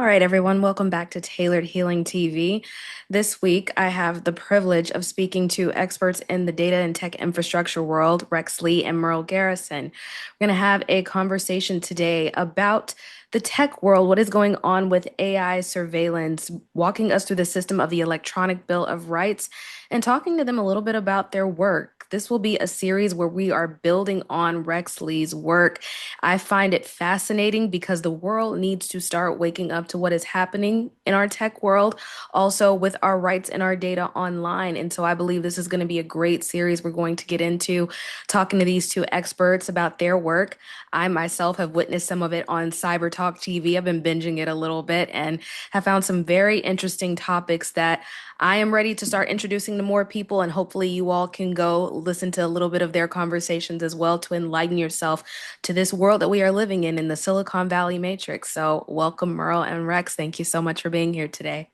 right, everyone, welcome back to Tailored Healing TV. This week, I have the privilege of speaking to experts in the data and tech infrastructure world, Rex Lee and Merle Garrison. We're going to have a conversation today about the tech world, what is going on with AI surveillance, walking us through the system of the Electronic Bill of Rights, and talking to them a little bit about their work. This will be a series where we are building on Rex Lee's work. I find it fascinating because the world needs to start waking up to what is happening in our tech world, also with our rights and our data online. And so I believe this is going to be a great series we're going to get into talking to these two experts about their work. I myself have witnessed some of it on Cyber Talk TV. I've been binging it a little bit and have found some very interesting topics that I am ready to start introducing to more people, and hopefully, you all can go listen to a little bit of their conversations as well to enlighten yourself to this world that we are living in the Silicon Valley matrix. So, welcome, Merle and Rex. Thank you so much for being here today.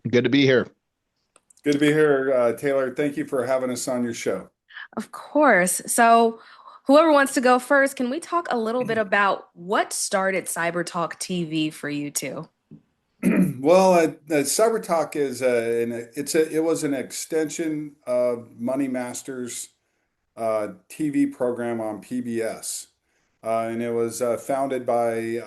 Good to be here. Good to be here, Taylor. Thank you for having us on your show. Of course. So, whoever wants to go first, can we talk a little bit about what started Cyber Talk TV for you two? Well, Cyber Talk is it was an extension of Money Masters TV program on PBS, and it was founded by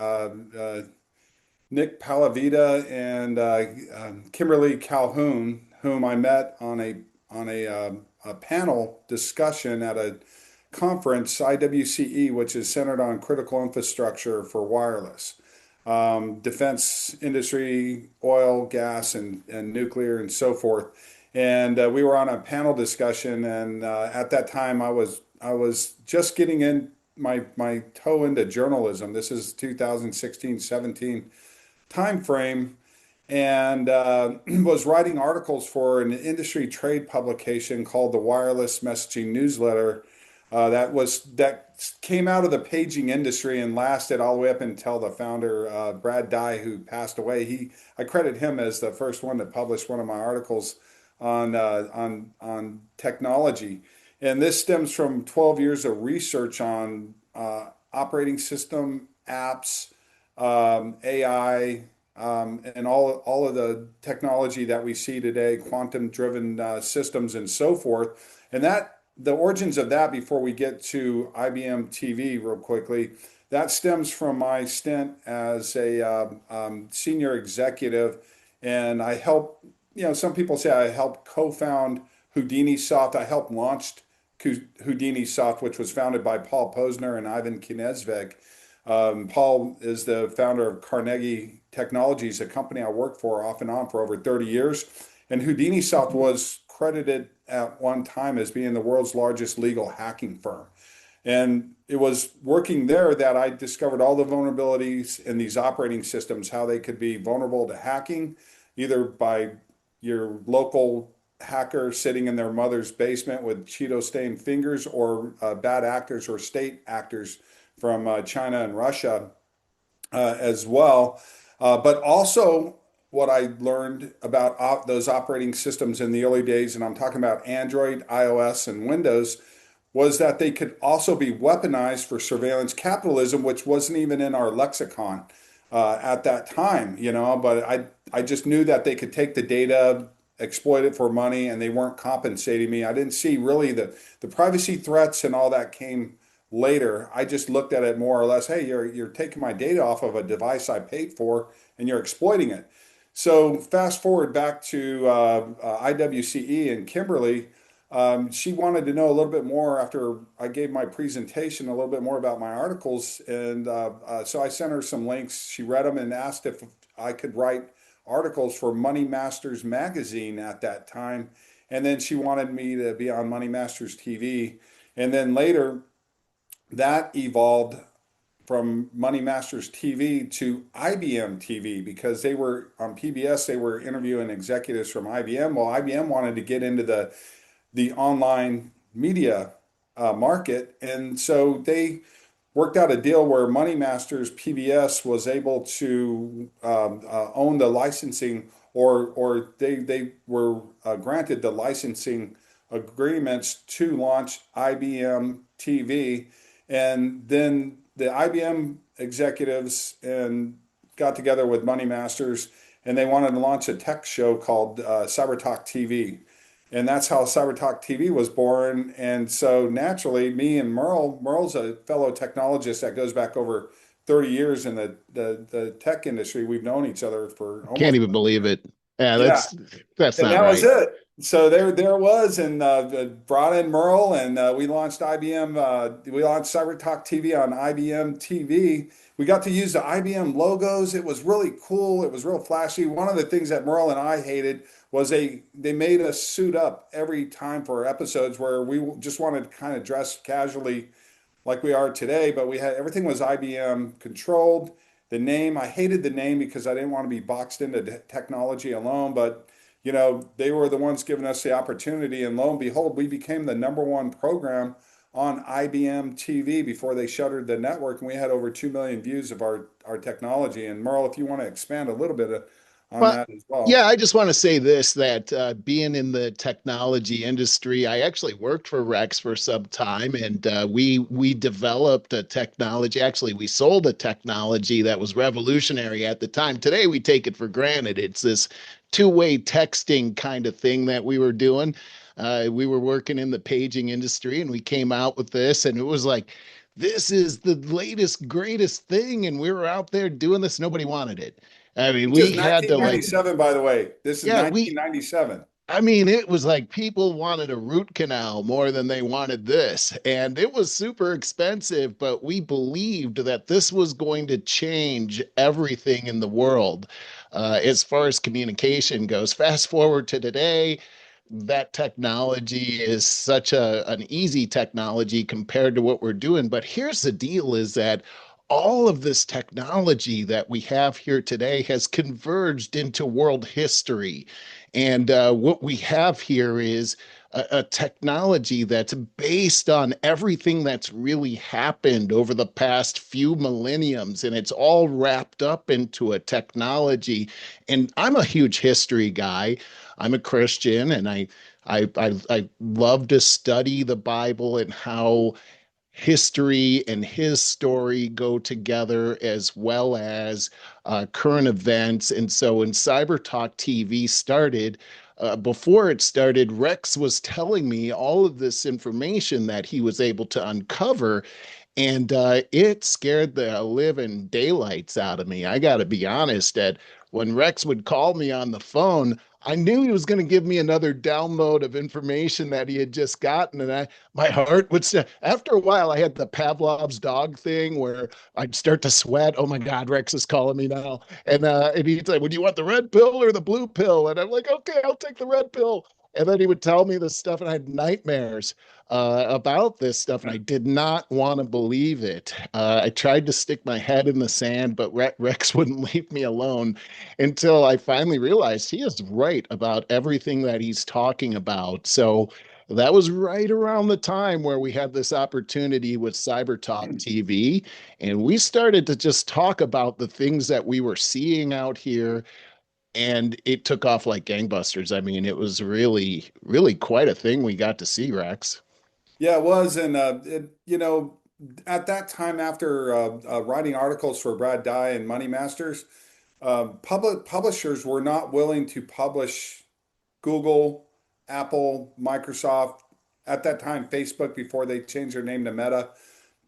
Nick Palavita and Kimberly Calhoun, whom I met on a panel discussion at a conference, IWCE, which is centered on critical infrastructure for wireless, defense industry, oil, gas, and nuclear, and so forth. And we were on a panel discussion, and at that time, I was just getting in my toe into journalism. This is 2016, 17 time frame, and was writing articles for an industry trade publication called the Wireless Messaging Newsletter. That came out of the paging industry and lasted all the way up until the founder, Brad Dye, who passed away. I credit him as the first one to publish one of my articles on technology, and this stems from 12 years of research on operating system apps, AI, and all of the technology that we see today, quantum-driven systems, and so forth. And that the origins of that, before we get to IBM TV, real quickly, that stems from my stint as a senior executive, and I helped. Some people say I helped co-found Houdini Soft. I helped launch Houdini Soft, which was founded by Paul Posner and Ivan Kinezvek. Paul is the founder of Carnegie Technologies, a company I worked for off and on for over 30 years. And Houdini Soft was credited at one time as being the world's largest legal hacking firm. And it was working there that I discovered all the vulnerabilities in these operating systems, how they could be vulnerable to hacking, either by your local hacker sitting in their mother's basement with Cheeto stained fingers, or bad actors or state actors from China and Russia as well. But also, what I learned about those operating systems in the early days, and I'm talking about Android, iOS, and Windows, was that they could also be weaponized for surveillance capitalism, which wasn't even in our lexicon at that time, But I just knew that they could take the data, exploit it for money, and they weren't compensating me. I didn't see really the privacy threats, and all that came later. I just looked at it more or less, hey, you're taking my data off of a device I paid for, and you're exploiting it. So fast forward back to IWCE and Kimberly. She wanted to know a little bit more after I gave my presentation, a little bit more about my articles. And so I sent her some links. She read them and asked if I could write articles for Money Masters magazine at that time. And then she wanted me to be on Money Masters TV. And then later, that evolved from Money Masters TV to IBM TV, because they were on PBS, they were interviewing executives from IBM. Well, IBM wanted to get into the online media market, and so they worked out a deal where Money Masters PBS was able to own the licensing, or they were granted the licensing agreements to launch IBM TV. And then the IBM executives and got together with Money Masters and they wanted to launch a tech show called Cyber Talk TV. And that's how Cyber Talk TV was born. And so naturally, me and Merle's a fellow technologist that goes back over 30 years in the tech industry. We've known each other for Can't almost, even believe it. Yeah, yeah. that's And not that was right. it. So there it was, and brought in Merle, and we launched IBM. We launched Cyber Talk TV on IBM TV. We got to use the IBM logos. It was really cool. It was real flashy. One of the things that Merle and I hated was they made us suit up every time for our episodes where we just wanted to kind of dress casually like we are today, but we had everything was IBM controlled. The name, I hated the name because I didn't want to be boxed into technology alone, but they were the ones giving us the opportunity, and lo and behold, we became the number one program on IBM TV before they shuttered the network, and we had over 2 million views of our technology. And Merle, if you want to expand a little bit on Well, that as well. yeah, I just want to say this that being in the technology industry, I actually worked for Rex for some time, and we developed a technology. Actually, we sold a technology that was revolutionary at the time. Today, we take it for granted. It's this two-way texting kind of thing that we were doing. We were working in the paging industry, and we came out with this, and it was like, this is the latest, greatest thing, and we were out there doing this. Nobody wanted it. I mean, This is we had to like, 1997, by the way. This is yeah, we, 1997. I mean, it was like people wanted a root canal more than they wanted this. And it was super expensive, but we believed that this was going to change everything in the world as far as communication goes. Fast forward to today, that technology is such an easy technology compared to what we're doing. But here's the deal is that all of this technology that we have here today has converged into world history. And what we have here is a technology that's based on everything that's really happened over the past few millenniums, and it's all wrapped up into a technology. And I'm a huge history guy. I'm a Christian, and I love to study the Bible and how history and his story go together as well as current events. And so when Cyber Talk TV started, before it started, Rex was telling me all of this information that he was able to uncover. And it scared the living daylights out of me. I got to be honest, that when Rex would call me on the phone, I knew he was going to give me another download of information that he had just gotten, and my heart would start. After a while, I had the Pavlov's dog thing where I'd start to sweat. Oh my God, Rex is calling me now, and he'd say, "Would you want the red pill or the blue pill?" And I'm like, "Okay, I'll take the red pill." And then he would tell me this stuff, and I had nightmares about this stuff, and I did not want to believe it. I tried to stick my head in the sand, but Rex wouldn't leave me alone until I finally realized he is right about everything that he's talking about. So that was right around the time where we had this opportunity with Cyber Talk TV, and we started to just talk about the things that we were seeing out here. And it took off like gangbusters. I mean, it was really, really quite a thing we got to see, Rex. Yeah, it was, and at that time, after writing articles for Brad Dye and Money Masters, publishers were not willing to publish Google, Apple, Microsoft, at that time, Facebook before they changed their name to Meta.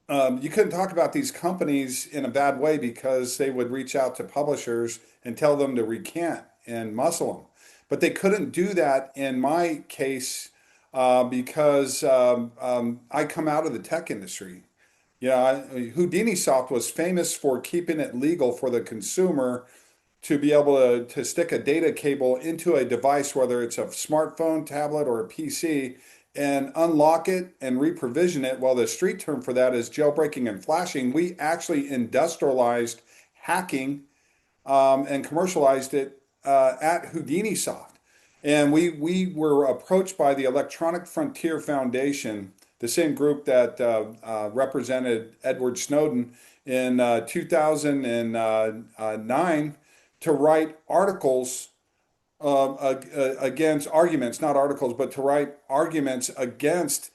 You couldn't talk about these companies in a bad way because they would reach out to publishers and tell them to recant and muscle them. But they couldn't do that in my case because I come out of the tech industry. Houdini Soft was famous for keeping it legal for the consumer to be able to stick a data cable into a device, whether it's a smartphone, tablet, or a PC, and unlock it and reprovision it. Well, the street term for that is jailbreaking and flashing. We actually industrialized hacking and commercialized it at Houdini Soft. And we were approached by the Electronic Frontier Foundation, the same group that represented Edward Snowden in 2009 to write articles against arguments, not articles, but to write arguments against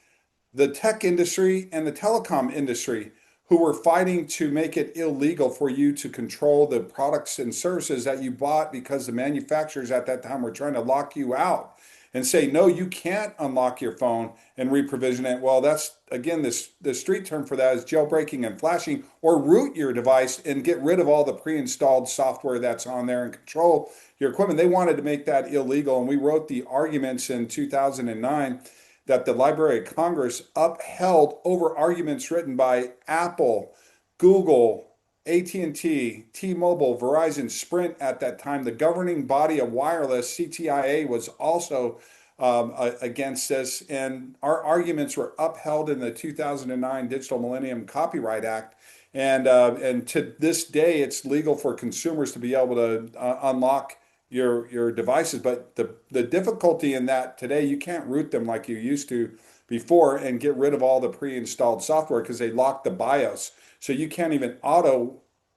the tech industry and the telecom industry. who were fighting to make it illegal for you to control the products and services that you bought because the manufacturers at that time were trying to lock you out and say, no, you can't unlock your phone and reprovision it. Well, that's again, the street term for that is jailbreaking and flashing, or root your device and get rid of all the pre-installed software that's on there and control your equipment. They wanted to make that illegal, and we wrote the arguments in 2009 that the Library of Congress upheld over arguments written by Apple, Google, AT&T, T-Mobile, Verizon, Sprint at that time. The governing body of wireless, CTIA, was also against this, and our arguments were upheld in the 2009 Digital Millennium Copyright Act. And to this day, it's legal for consumers to be able to unlock your devices. But the difficulty in that today, you can't root them like you used to before and get rid of all the pre-installed software because they lock the BIOS. So you can't even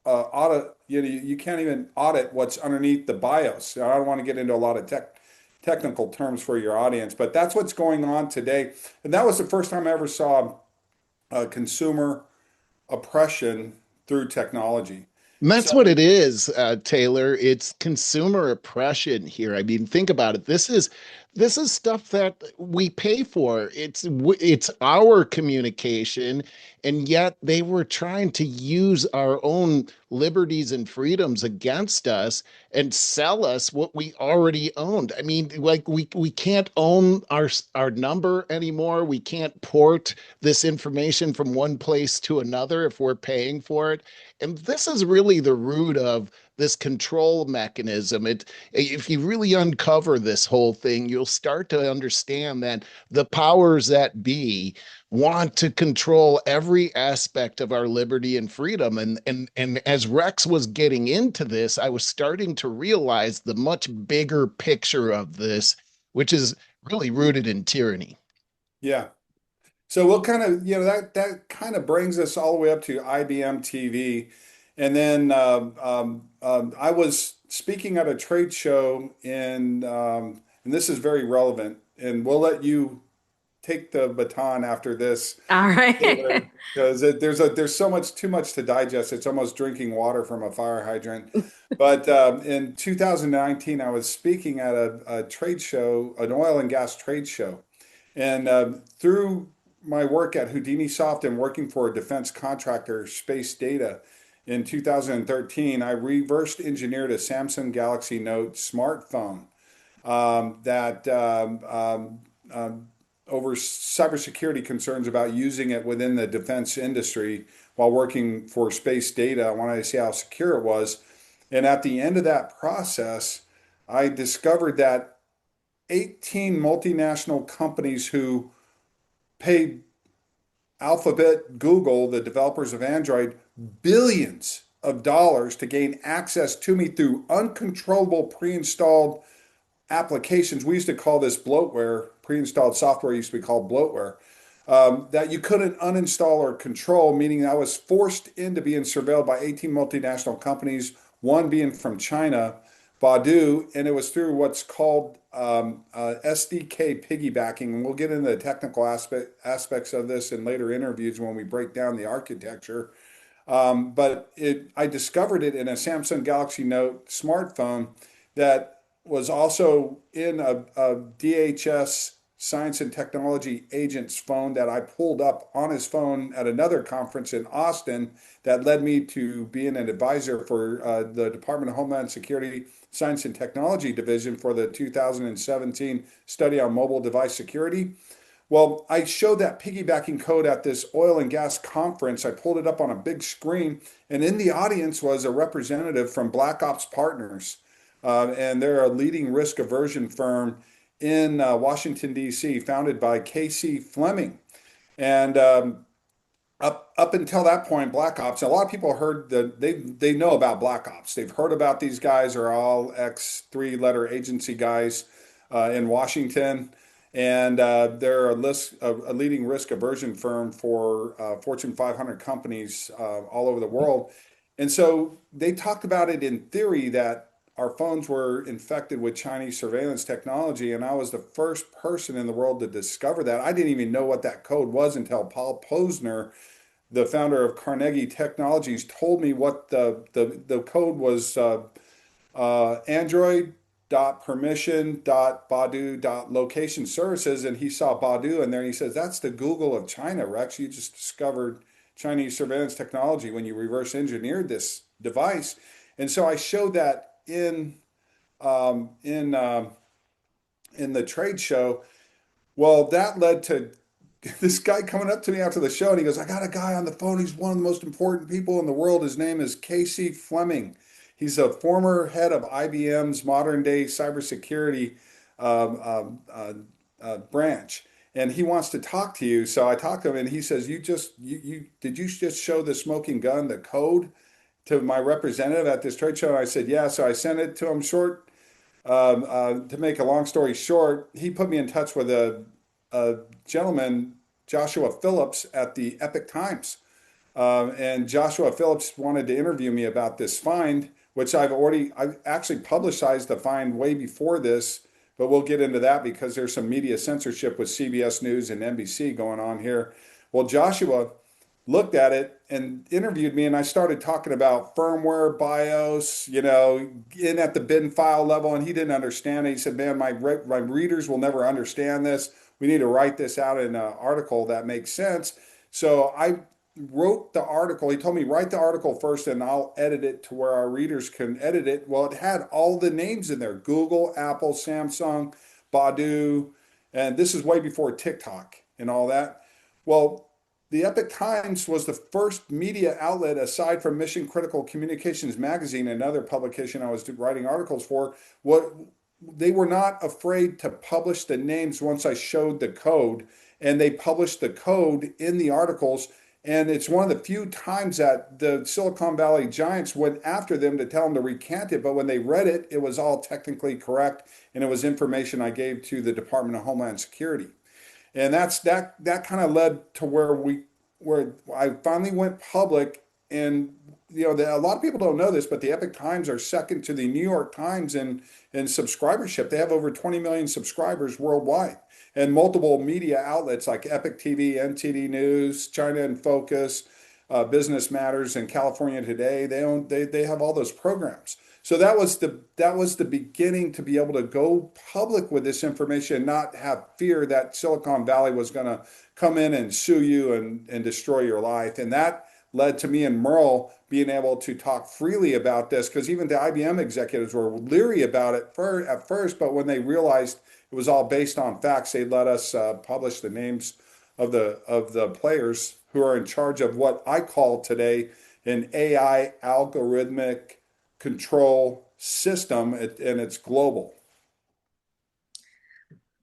you can't even audit what's underneath the BIOS. I don't want to get into a lot of technical terms for your audience, but that's what's going on today. And that was the first time I ever saw consumer oppression through technology. And that's what So it is, Taylor. It's consumer oppression here. I mean, think about it. This is stuff that we pay for. It's our communication, and yet they were trying to use our own liberties and freedoms against us and sell us what we already owned. I mean, like we can't own our number anymore. We can't port this information from one place to another if we're paying for it. And this is really the root of this control mechanism. If you really uncover this whole thing, you'll start to understand that the powers that be want to control every aspect of our liberty and freedom. And as Rex was getting into this, I was starting to realize the much bigger picture of this, which is really rooted in tyranny. yeah. So we'll kind of, that kind of brings us all the way up to IBM TV. And then I was speaking at a trade show and this is very relevant, and we'll let you take the baton after this, All right. Taylor, because there's so much too much to digest. It's almost drinking water from a fire hydrant. But in 2019, I was speaking at a trade show, an oil and gas trade show. And through my work at Houdini Soft and working for a defense contractor, Space Data, in 2013, I reversed engineered a Samsung Galaxy Note smartphone that over cybersecurity concerns about using it within the defense industry while working for Space Data. I wanted to see how secure it was. And at the end of that process, I discovered that 18 multinational companies who paid Alphabet, Google, the developers of Android, billions of dollars to gain access to me through uncontrollable pre-installed applications. We used to call this bloatware. Pre-installed software used to be called bloatware. That you couldn't uninstall or control, meaning I was forced into being surveilled by 18 multinational companies, one being from China, Baidu, and it was through what's called SDK piggybacking. And we'll get into the technical aspects of this in later interviews when we break down the architecture. I discovered it in a Samsung Galaxy Note smartphone that was also in a DHS science and technology agent's phone that I pulled up on his phone at another conference in Austin that led me to being an advisor for the Department of Homeland Security Science and Technology Division for the 2017 study on mobile device security. Well, I showed that piggybacking code at this oil and gas conference. I pulled it up on a big screen, and in the audience was a representative from Black Ops Partners. And they're a leading risk aversion firm in Washington, D.C., founded by Casey Fleming. And up until that point, Black Ops, a lot of people heard that they know about Black Ops. They've heard about these guys are all ex 3-letter agency guys in Washington. And they're a leading risk aversion firm for Fortune 500 companies all over the world. And so they talked about it in theory that our phones were infected with Chinese surveillance technology. And I was the first person in the world to discover that. I didn't even know what that code was until Paul Posner the founder of Carnegie Technologies, told me what the code was. Android dot permission dot Badu dot location services, and he saw Badu in there. And he says, "That's the Google of China, Rex. You just discovered Chinese surveillance technology when you reverse engineered this device." And so I showed that um, in um, in the trade show. Well, that led to this guy coming up to me after the show, and he goes, "I got a guy on the phone. He's one of the most important people in the world. His name is Casey Fleming. He's a former head of IBM's modern day cybersecurity um, um, uh, branch, and he wants to talk to you." So I talked to him, and he says, "You did you just show the smoking gun, the code, to my representative at this trade show?" And I said, "Yeah." So I sent it to him short. To make a long story short, he put me in touch with a gentleman, Joshua Phillips, at the Epic Times. And Joshua Phillips wanted to interview me about this find, which I've actually publicized the find way before this, but we'll get into that because there's some media censorship with CBS News and NBC going on here. Well, Joshua looked at it and interviewed me, and I started talking about firmware, BIOS, in at the bin file level, and he didn't understand it. He said, "Man, my readers will never understand this. We need to write this out in an article that makes sense." So I wrote the article. He told me, "Write the article first, and I'll edit it to where our readers can edit it." Well, it had all the names in there: Google, Apple, Samsung, Baidu, and this is way before TikTok and all that. Well, the Epic Times was the first media outlet aside from Mission Critical Communications magazine, another publication I was writing articles for. What they were not afraid to publish the names once I showed the code, and they published the code in the articles. And it's one of the few times that the Silicon Valley giants went after them to tell them to recant it. But when they read it, it was all technically correct, and it was information I gave to the Department of Homeland Security. And that kind of led to where I finally went public. And a lot of people don't know this, but the Epic Times are second to the New York Times in subscribership. They have over 20 million subscribers worldwide, and multiple media outlets like Epic TV, NTD News, China in Focus, Business Matters, and California Today. They have all those programs. So that was the beginning to be able to go public with this information, not have fear that Silicon Valley was going to come in and sue you and destroy your life. And that led to me and Merle being able to talk freely about this, because even the IBM executives were leery about it at first, but when they realized it was all based on facts, they let us publish the names of the players who are in charge of what I call today an AI algorithmic control system, and it's global.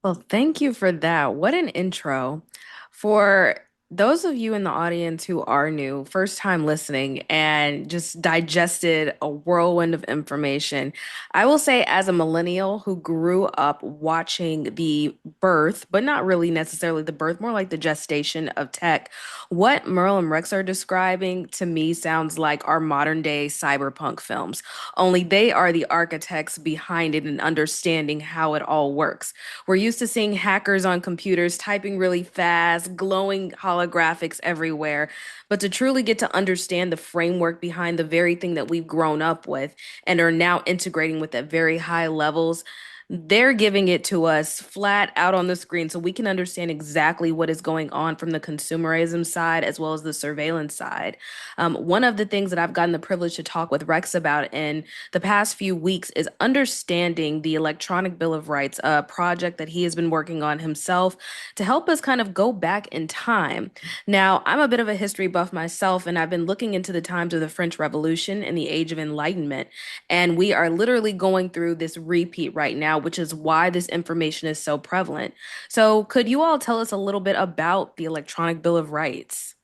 Well, thank you for that. What an intro. For those of you in the audience who are new, first time listening, and just digested a whirlwind of information, I will say, as a millennial who grew up watching the birth, but not really necessarily the birth, more like the gestation of tech, what Merle and Rex are describing to me sounds like our modern day cyberpunk films, only they are the architects behind it and understanding how it all works. We're used to seeing hackers on computers typing really fast, glowing holographics everywhere. But to truly get to understand the framework behind the very thing that we've grown up with and are now integrating with at very high levels, they're giving it to us flat out on the screen so we can understand exactly what is going on from the consumerism side as well as the surveillance side. One of the things that I've gotten the privilege to talk with Rex about in the past few weeks is understanding the Electronic Bill of Rights, a project that he has been working on himself to help us kind of go back in time. Now, I'm a bit of a history buff myself, and I've been looking into the times of the French Revolution and the Age of Enlightenment. And we are literally going through this repeat right now, which is why this information is so prevalent. So, could you all tell us a little bit about the Electronic Bill of Rights?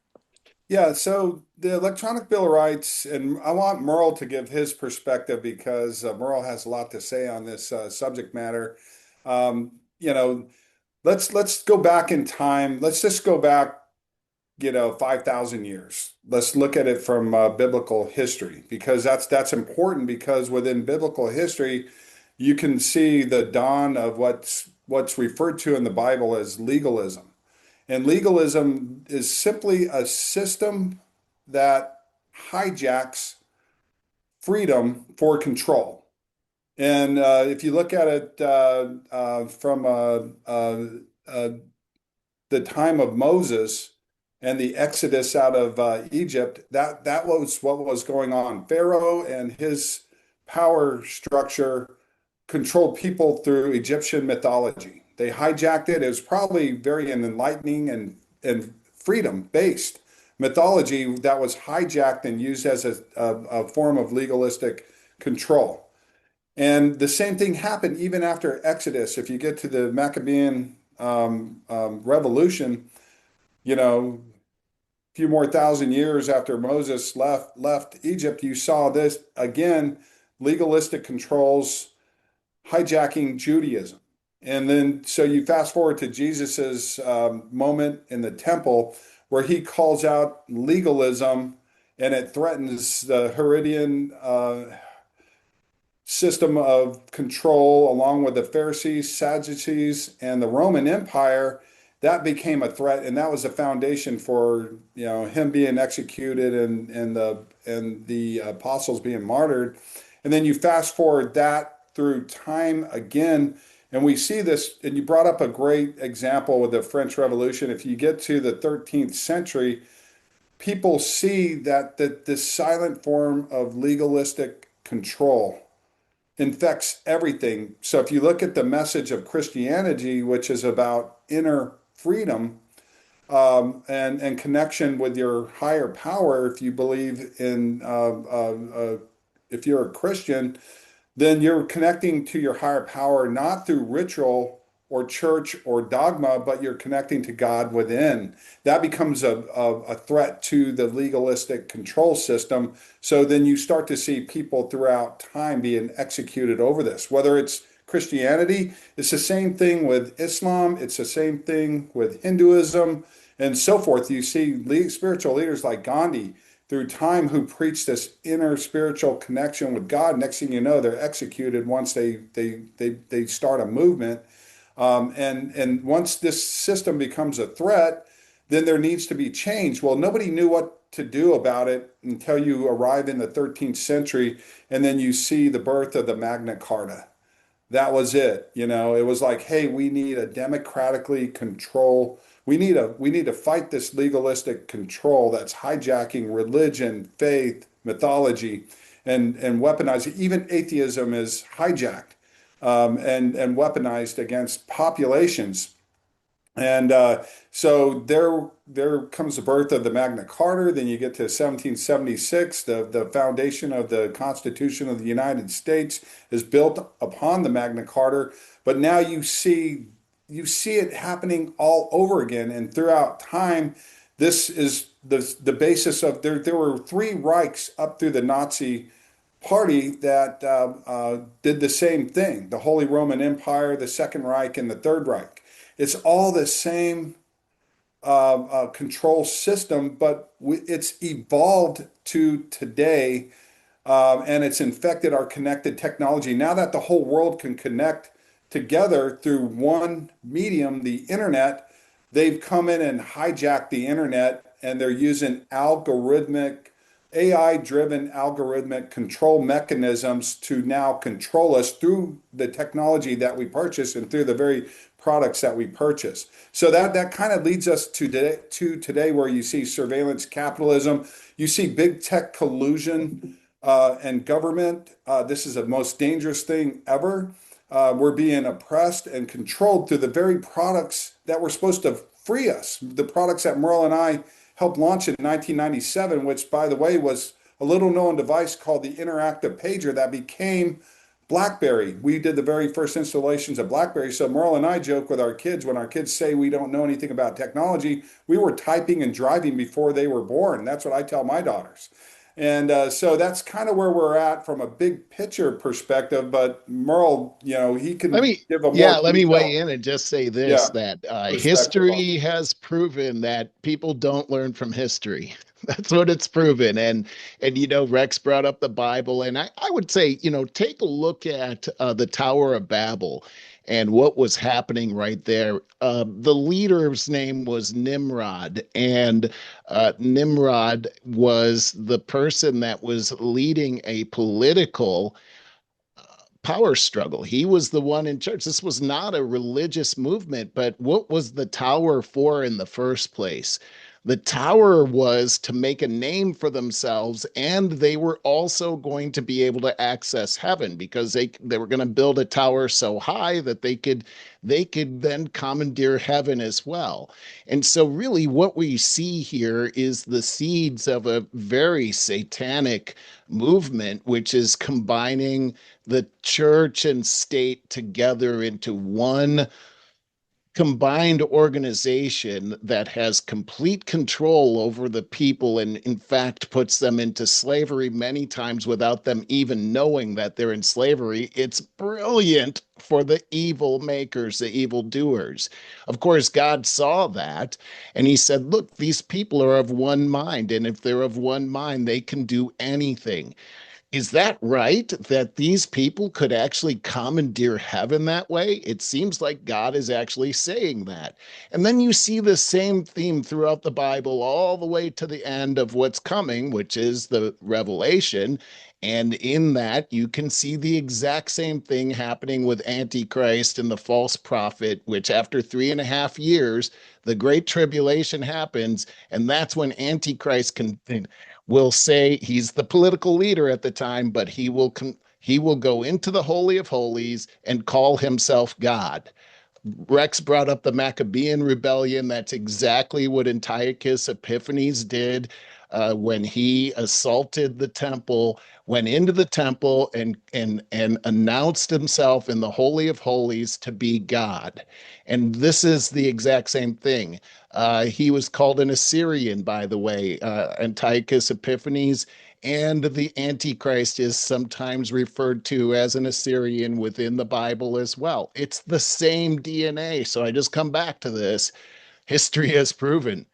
Yeah, so the Electronic Bill of Rights, and I want Merle to give his perspective because Merle has a lot to say on this subject matter. Um, you know, let's go back in time. Let's just go back, 5,000 years. Let's look at it from biblical history, because that's important, because within biblical history, you can see the dawn of what's referred to in the Bible as legalism. And legalism is simply a system that hijacks freedom for control. And if you look at it from the time of Moses and the exodus out of Egypt, that was what was going on. Pharaoh and his power structure controlled people through Egyptian mythology. They hijacked it. It was probably very enlightening and freedom based mythology that was hijacked and used as a form of legalistic control. And the same thing happened even after Exodus. If you get to the Maccabean revolution, a few more thousand years after Moses left Egypt, you saw this again, legalistic controls hijacking Judaism. And then, so you fast forward to Jesus's moment in the temple where he calls out legalism and it threatens the Herodian system of control, along with the Pharisees, Sadducees, and the Roman Empire. That became a threat, and that was the foundation for him being executed and the apostles being martyred. And then you fast forward that through time again, and we see this. And you brought up a great example with the French Revolution. If you get to the 13th century, people see that this silent form of legalistic control infects everything. So if you look at the message of Christianity, which is about inner freedom and connection with your higher power, if you believe in, if you're a Christian, then you're connecting to your higher power not through ritual or church or dogma, but you're connecting to God within. That becomes a threat to the legalistic control system. So then you start to see people throughout time being executed over this. Whether it's Christianity, it's the same thing with Islam, it's the same thing with Hinduism, and so forth. You see spiritual leaders like Gandhi through time who preach this inner spiritual connection with God. Next thing you know, they're executed once they start a movement. And once this system becomes a threat, then there needs to be change. Well, nobody knew what to do about it until you arrive in the 13th century, and then you see the birth of the Magna Carta. That was it. It was like, hey, we need a democratically control. We need to fight this legalistic control that's hijacking religion, faith, mythology, and weaponize it. Even atheism is hijacked and weaponized against populations. And so there comes the birth of the Magna Carta. Then you get to 1776. The foundation of the Constitution of the United States is built upon the Magna Carta. But now you see it happening all over again. And throughout time, this is the basis of there were three Reichs up through the Nazi Party that did the same thing: the Holy Roman Empire, the Second Reich, and the Third Reich. It's all the same control system, but it's evolved to today, and it's infected our connected technology. Now that the whole world can connect together through one medium, the internet, they've come in and hijacked the internet, and they're using AI-driven algorithmic control mechanisms to now control us through the technology that we purchase and through the very products that we purchase. So that kind of leads us to today, where you see surveillance capitalism, you see big tech collusion and government. This is the most dangerous thing ever. We're being oppressed and controlled through the very products that were supposed to free us. The products that Merle and I helped launch in 1997, which, by the way, was a little known device called the interactive pager that became BlackBerry. We did the very first installations of BlackBerry. So Merle and I joke with our kids, when our kids say we don't know anything about technology, we were typing and driving before they were born. That's what I tell my daughters. And so that's kind of where we're at from a big picture perspective. But Merle, he Let can me, give a yeah, more let me weigh detailed, in and just say yeah, this, that perspective on history has proven that people don't learn from history. That's what it's proven. And Rex brought up the Bible, and I would say, take a look at the Tower of Babel. and what was happening right there. The leader's name was Nimrod, and Nimrod was the person that was leading a political power struggle. He was the one in charge. This was not a religious movement, but what was the tower for in the first place? The tower was to make a name for themselves, and they were also going to be able to access heaven because they were going to build a tower so high that they could then commandeer heaven as well. And so really what we see here is the seeds of a very satanic movement, which is combining the church and state together into one combined organization that has complete control over the people and, in fact, puts them into slavery many times without them even knowing that they're in slavery. It's brilliant for the evil makers, the evil doers. Of course, God saw that and he said, look, these people are of one mind. And if they're of one mind, they can do anything. Is that right that these people could actually commandeer heaven that way? It seems like God is actually saying that. And then you see the same theme throughout the Bible, all the way to the end of what's coming, which is the Revelation. And in that, you can see the exact same thing happening with Antichrist and the false prophet, which after 3.5 years, the Great Tribulation happens. And that's when Antichrist will say he's the political leader at the time, but he will go into the Holy of Holies and call himself God. Rex brought up the Maccabean rebellion. That's exactly what Antiochus Epiphanes did when he assaulted the temple, went into the temple and announced himself in the Holy of Holies to be God. And this is the exact same thing. He was called an Assyrian, by the way, Antiochus Epiphanes, and the Antichrist is sometimes referred to as an Assyrian within the Bible as well. It's the same DNA. So I just come back to this. History has proven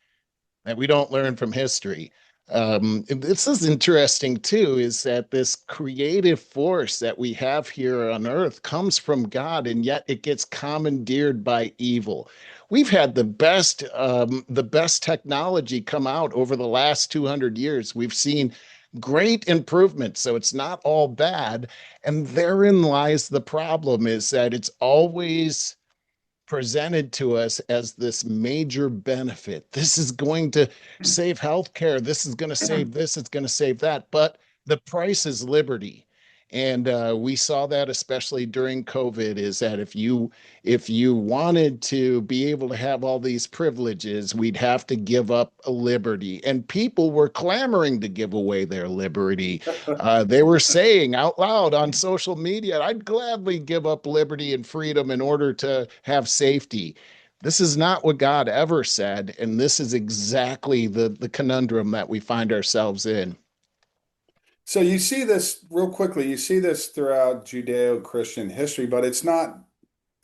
that we don't learn from history. This is interesting too, is that this creative force that we have here on earth comes from God, and yet it gets commandeered by evil. We've had the best technology come out over the last 200 years. We've seen great improvements, so it's not all bad. And therein lies the problem, is that it's always presented to us as this major benefit. This is going to save healthcare. This is going to save this. It's going to save that. But the price is liberty. And we saw that especially during COVID, is that if you wanted to be able to have all these privileges, we'd have to give up a liberty. And people were clamoring to give away their liberty. They were saying out loud on social media, I'd gladly give up liberty and freedom in order to have safety. This is not what God ever said. And this is exactly the conundrum that we find ourselves in. So you see this real quickly, you see this throughout Judeo-Christian history, but it's not,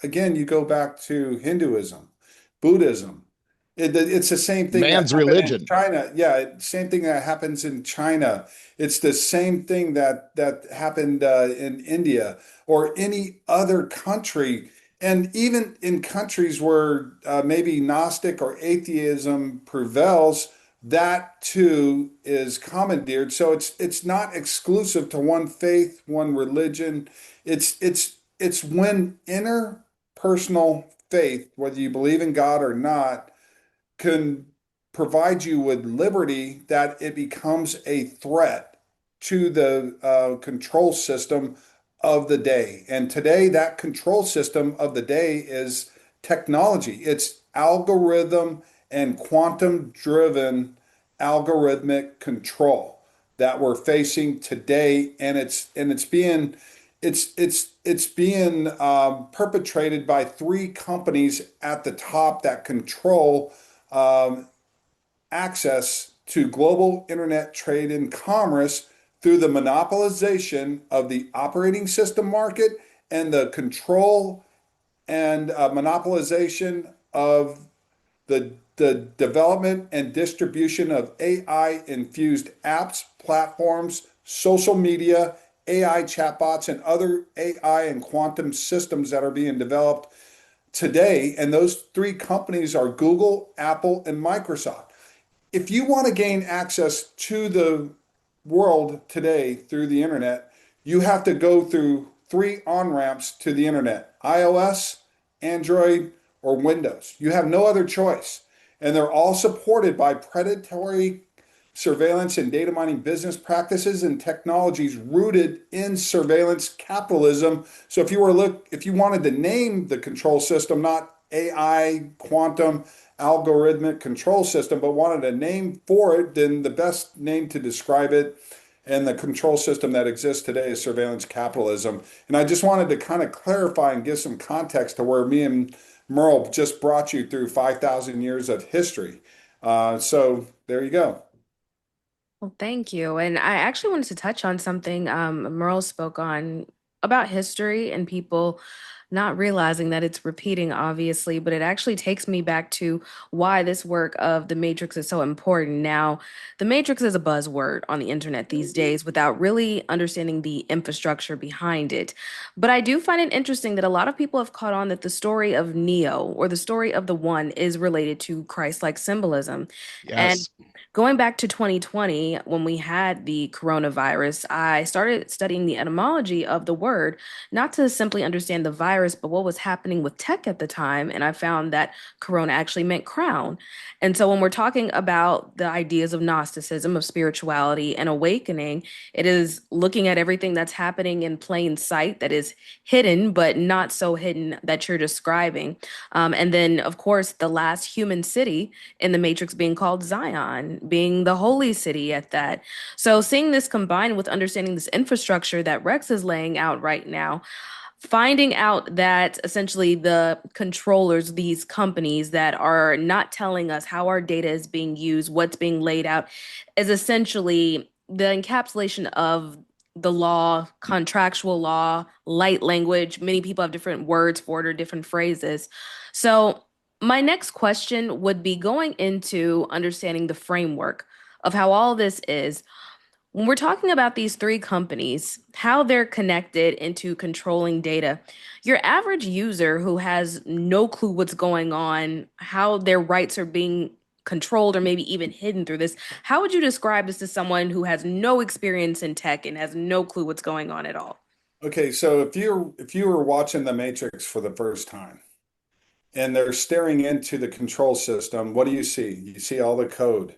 again, you go back to Hinduism, Buddhism. It's the same thing that Man's happened in religion. China. Yeah, same thing that happens in China. It's the same thing that happened in India or any other country. And even in countries where maybe Gnostic or atheism prevails, that too is commandeered. So it's not exclusive to one faith, one religion. It's when interpersonal faith, whether you believe in God or not, can provide you with liberty, that it becomes a threat to the control system of the day. And today, that control system of the day is technology. It's algorithm and quantum driven algorithmic control that we're facing today, and it's being perpetrated by three companies at the top that control um, access to global internet trade and commerce through the monopolization of the operating system market and the control and monopolization of the development and distribution of AI infused apps, platforms, social media, AI chatbots and other AI and quantum systems that are being developed today. And those three companies are Google, Apple, and Microsoft. If you want to gain access to the world today through the internet, you have to go through three on ramps to the internet: iOS, Android, or Windows. You have no other choice. And they're all supported by predatory surveillance and data mining business practices and technologies rooted in surveillance capitalism. So if you wanted to name the control system, not AI, quantum, algorithmic control system, but wanted a name for it, then the best name to describe it and the control system that exists today is surveillance capitalism. And I just wanted to kind of clarify and give some context to where me and Merle just brought you through 5,000 years of history. So there you go. Well, thank you. And I actually wanted to touch on something Merle spoke on about history and people not realizing that it's repeating, obviously, but it actually takes me back to why this work of the Matrix is so important. Now, the Matrix is a buzzword on the internet these days without really understanding the infrastructure behind it. But I do find it interesting that a lot of people have caught on that the story of Neo or the story of the One is related to Christ-like symbolism. And Yes. going back to 2020, when we had the coronavirus, I started studying the etymology of the word, not to simply understand the virus, but what was happening with tech at the time. And I found that corona actually meant crown. And so when we're talking about the ideas of Gnosticism, of spirituality and awakening, it is looking at everything that's happening in plain sight that is hidden, but not so hidden that you're describing. And then, of course, the last human city in the Matrix being called Zion, being the holy city at that. So seeing this combined with understanding this infrastructure that Rex is laying out right now, finding out that essentially the controllers, these companies that are not telling us how our data is being used, what's being laid out, is essentially the encapsulation of the law, contractual law, light language. Many people have different words for it or different phrases. So, my next question would be going into understanding the framework of how all this is. When we're talking about these three companies, how they're connected into controlling data, your average user who has no clue what's going on, how their rights are being controlled or maybe even hidden through this, how would you describe this to someone who has no experience in tech and has no clue what's going on at all? Okay, so if you were watching The Matrix for the first time and they're staring into the control system, what do you see? You see all the code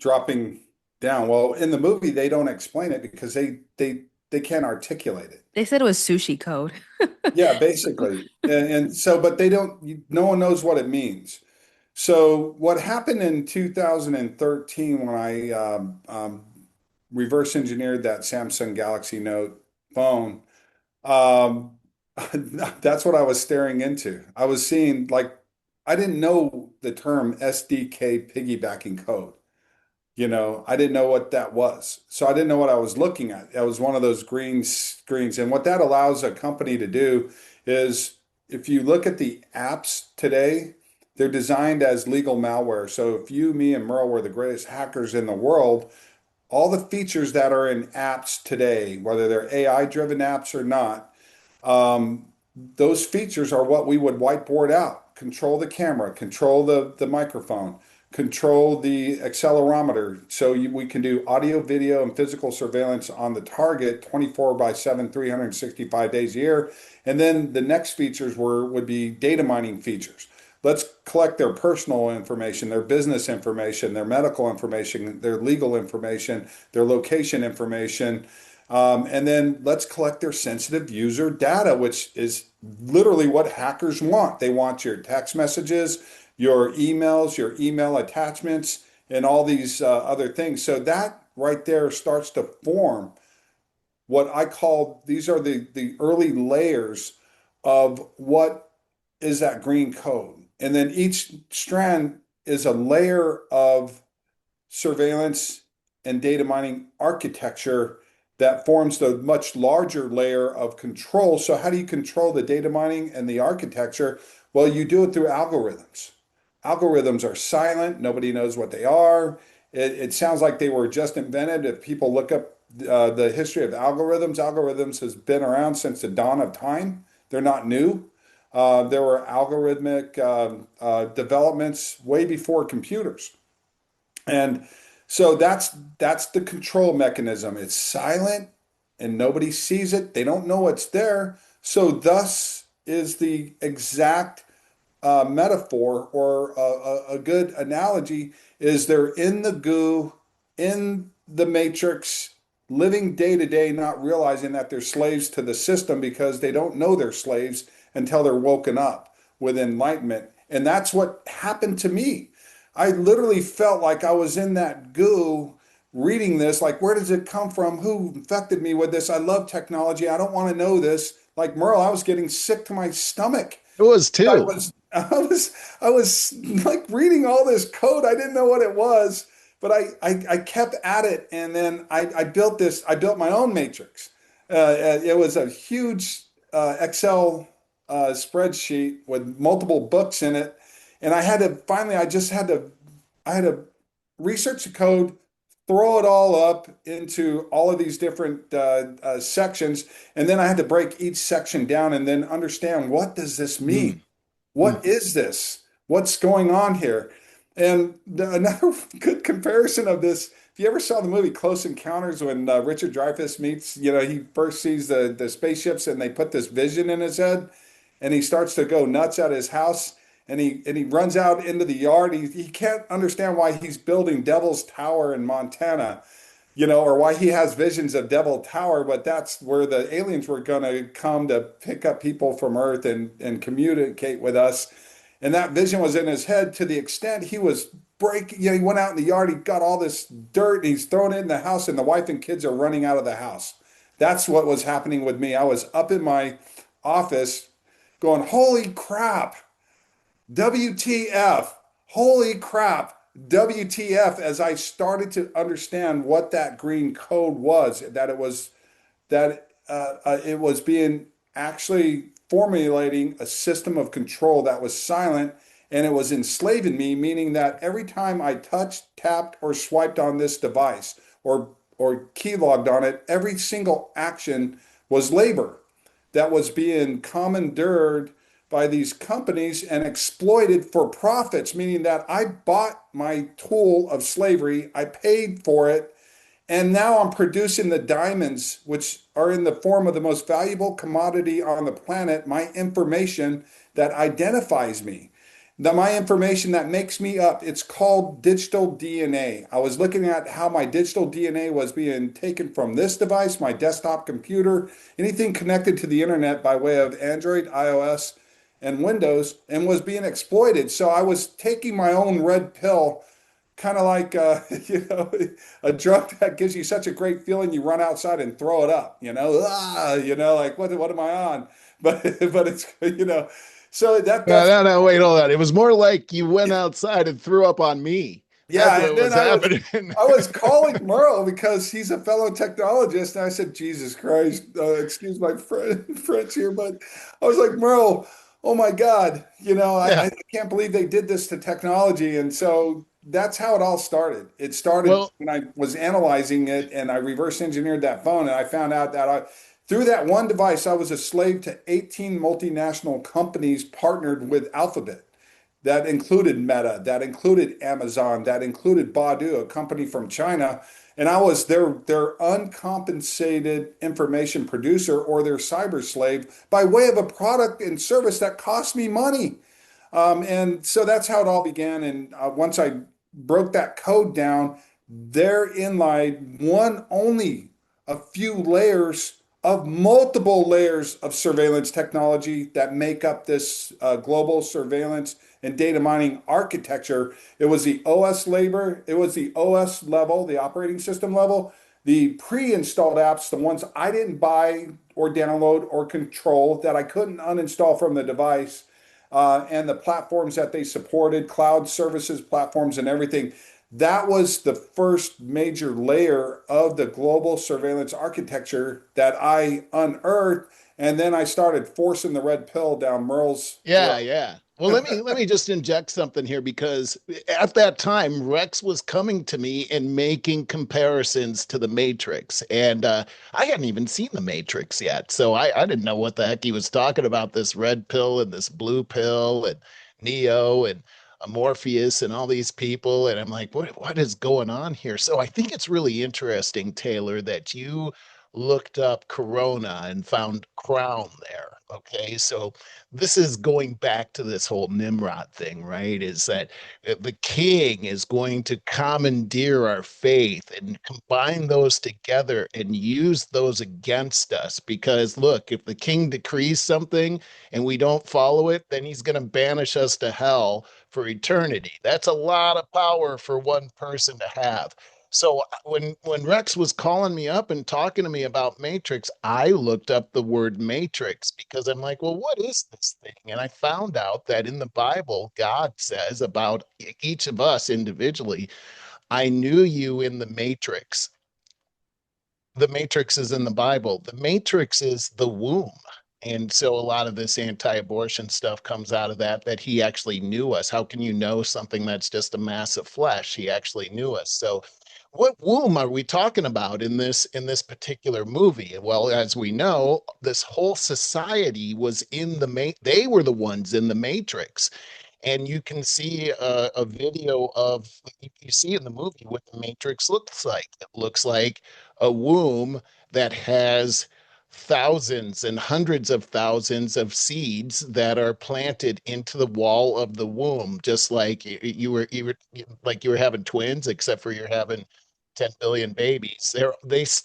dropping down. Well, in the movie, they don't explain it because they can't articulate it. They said it was sushi code. Yeah, basically. And so, but they don't, no one knows what it means. So what happened in 2013 when I reverse engineered that Samsung Galaxy Note phone, um, that's what I was staring into. I was seeing like, I didn't know the term SDK piggybacking code. I didn't know what that was. So I didn't know what I was looking at. That was one of those green screens. And what that allows a company to do is if you look at the apps today, they're designed as legal malware. So if you, me, and Merle were the greatest hackers in the world, all the features that are in apps today, whether they're AI driven apps or not, um, those features are what we would whiteboard out. Control the camera, control the microphone, control the accelerometer. So we can do audio, video, and physical surveillance on the target 24 by 7, 365 days a year. And then the next features would be data mining features. Let's collect their personal information, their business information, their medical information, their legal information, their location information. And then let's collect their sensitive user data, which is literally what hackers want. They want your text messages, your emails, your email attachments, and all these other things. So that right there starts to form what I call these are the early layers of what is that green code. And then each strand is a layer of surveillance and data mining architecture that forms the much larger layer of control. So how do you control the data mining and the architecture? Well, you do it through algorithms. Algorithms are silent. Nobody knows what they are. It sounds like they were just invented. If people look up the history of algorithms. Algorithms has been around since the dawn of time. They're not new. There were algorithmic developments way before computers. And so that's the control mechanism. It's silent and nobody sees it. They don't know it's there. So thus is the exact metaphor or a good analogy is they're in the goo, in the matrix, living day to day, not realizing that they're slaves to the system because they don't know they're slaves until they're woken up with enlightenment. And that's what happened to me. I literally felt like I was in that goo reading this, like, where does it come from? Who infected me with this? I love technology. I don't want to know this. Like Merle, I was getting sick to my stomach. It was I too. was, I was like reading all this code. I didn't know what it was, but I kept at it. And then I built I built my own matrix. It was a huge Excel spreadsheet with multiple books in it. And I had to research the code, throw it all up into all of these different sections. And then I had to break each section down and then understand, what does this mean? Mm. Mm. What is this? What's going on here? And another good comparison of this, if you ever saw the movie Close Encounters when Richard Dreyfuss meets, he first sees the spaceships and they put this vision in his head and he starts to go nuts at his house and he runs out into the yard. He can't understand why he's building Devil's Tower in Montana, or why he has visions of Devil Tower, but that's where the aliens were going to come to pick up people from Earth and communicate with us. And that vision was in his head to the extent he was breaking, he went out in the yard, he got all this dirt and he's thrown it in the house and the wife and kids are running out of the house. That's what was happening with me. I was up in my office going, holy crap, WTF, holy crap, WTF, as I started to understand what that green code was, that it was being actually formulating a system of control that was silent and it was enslaving me, meaning that every time I touched, tapped, or swiped on this device or keylogged on it, every single action was labor that was being commandeered by these companies and exploited for profits, meaning that I bought my tool of slavery, I paid for it, and now I'm producing the diamonds, which are in the form of the most valuable commodity on the planet, my information that identifies me. My information that makes me up, it's called digital DNA. I was looking at how my digital DNA was being taken from this device, my desktop computer, anything connected to the internet by way of Android, iOS, and Windows, and was being exploited. So I was taking my own red pill, kind of like a drug that gives you such a great feeling you run outside and throw it up, like what am I on? But it's so No, that's no, no, wait, hold on. It was more like you went outside and threw up on me. That's yeah. what And then was happening. I was calling Merle because he's a fellow technologist, and I said, Jesus Christ, excuse my French here, but I was like, Merle, oh my God, Yeah. I can't believe they did this to technology. And so that's how it all started. It started Well, when I was analyzing it and I reverse engineered that phone, and I found out that through that one device, I was a slave to 18 multinational companies partnered with Alphabet. That included Meta, that included Amazon, that included Baidu, a company from China. And I was their uncompensated information producer or their cyber slave by way of a product and service that cost me money. And so that's how it all began. And once I broke that code down, therein lied one only a few layers of multiple layers of surveillance technology that make up this global surveillance and data mining architecture. It was the OS labor, it was the OS level, the operating system level, the pre-installed apps, the ones I didn't buy or download or control that I couldn't uninstall from the device, and the platforms that they supported, cloud services platforms and everything. That was the first major layer of the global surveillance architecture that I unearthed. And then I started forcing the red pill down Merle's yeah, throat. yeah. Well, let me just inject something here because at that time Rex was coming to me and making comparisons to the Matrix, and I hadn't even seen the Matrix yet, so I didn't know what the heck he was talking about. This red pill and this blue pill and Neo and Morpheus and all these people, and I'm like, what is going on here? So I think it's really interesting, Taylor, that you looked up Corona and found Crown there. Okay, so this is going back to this whole Nimrod thing, right? Is that the king is going to commandeer our faith and combine those together and use those against us. Because look, if the king decrees something and we don't follow it, then he's going to banish us to hell for eternity. That's a lot of power for one person to have. So when Rex was calling me up and talking to me about Matrix, I looked up the word Matrix because I'm like, well, what is this thing? And I found out that in the Bible, God says about each of us individually, I knew you in the Matrix. The Matrix is in the Bible. The Matrix is the womb. And so a lot of this anti-abortion stuff comes out of that, that he actually knew us. How can you know something that's just a mass of flesh? He actually knew us. So what womb are we talking about in this particular movie? Well, as we know, this whole society was in they were the ones in the Matrix. And you can see a video of you see in the movie what the matrix looks like. It looks like a womb that has thousands and hundreds of thousands of seeds that are planted into the wall of the womb, just like you were having twins, except for you're having 10 billion babies.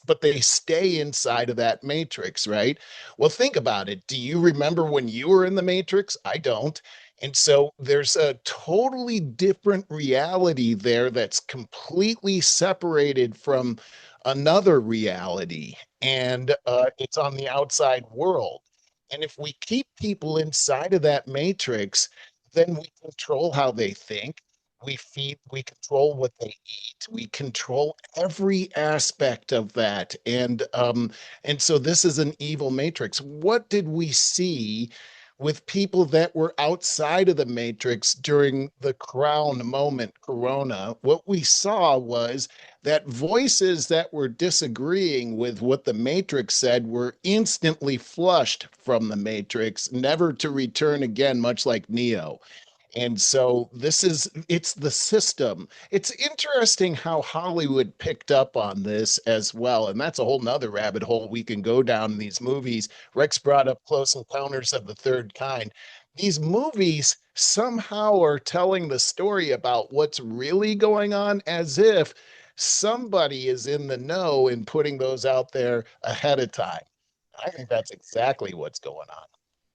But they stay inside of that matrix, right? Well, think about it. Do you remember when you were in the matrix? I don't. And so there's a totally different reality there that's completely separated from another reality. And it's on the outside world. And if we keep people inside of that matrix, then we control how they think. We control what they eat. We control every aspect of that. And so this is an evil matrix. What did we see with people that were outside of the matrix during the crown moment, Corona? What we saw was that voices that were disagreeing with what the matrix said were instantly flushed from the matrix, never to return again, much like Neo. And so it's the system. It's interesting how Hollywood picked up on this as well. And that's a whole nother rabbit hole we can go down in these movies. Rex brought up Close Encounters of the Third Kind. These movies somehow are telling the story about what's really going on as if somebody is in the know and putting those out there ahead of time. I think that's exactly what's going on.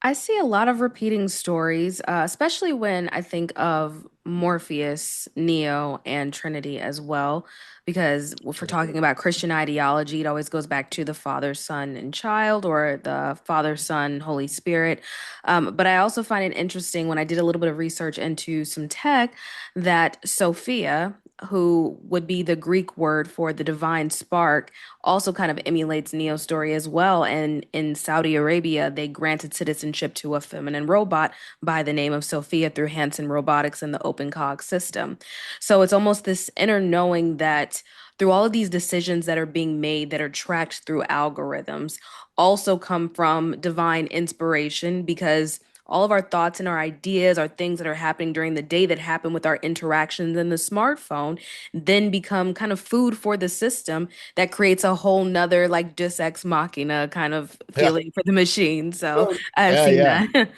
I see a lot of repeating stories, especially when I think of Morpheus, Neo, and Trinity as well. Because if we're talking about Christian ideology, it always goes back to the Father, Son, and Child, or the Father, Son, Holy Spirit. But I also find it interesting when I did a little bit of research into some tech that Sophia, who would be the Greek word for the divine spark, also kind of emulates Neo's story as well. And in Saudi Arabia, they granted citizenship to a feminine robot by the name of Sophia through Hanson Robotics and the Open Cog system. So it's almost this inner knowing that through all of these decisions that are being made that are tracked through algorithms also come from divine inspiration because all of our thoughts and our ideas are things that are happening during the day that happen with our interactions in the smartphone, then become kind of food for the system that creates a whole nother like Deus Ex Machina kind of Yeah, feeling for the machine. So So I've yeah, seen yeah. that.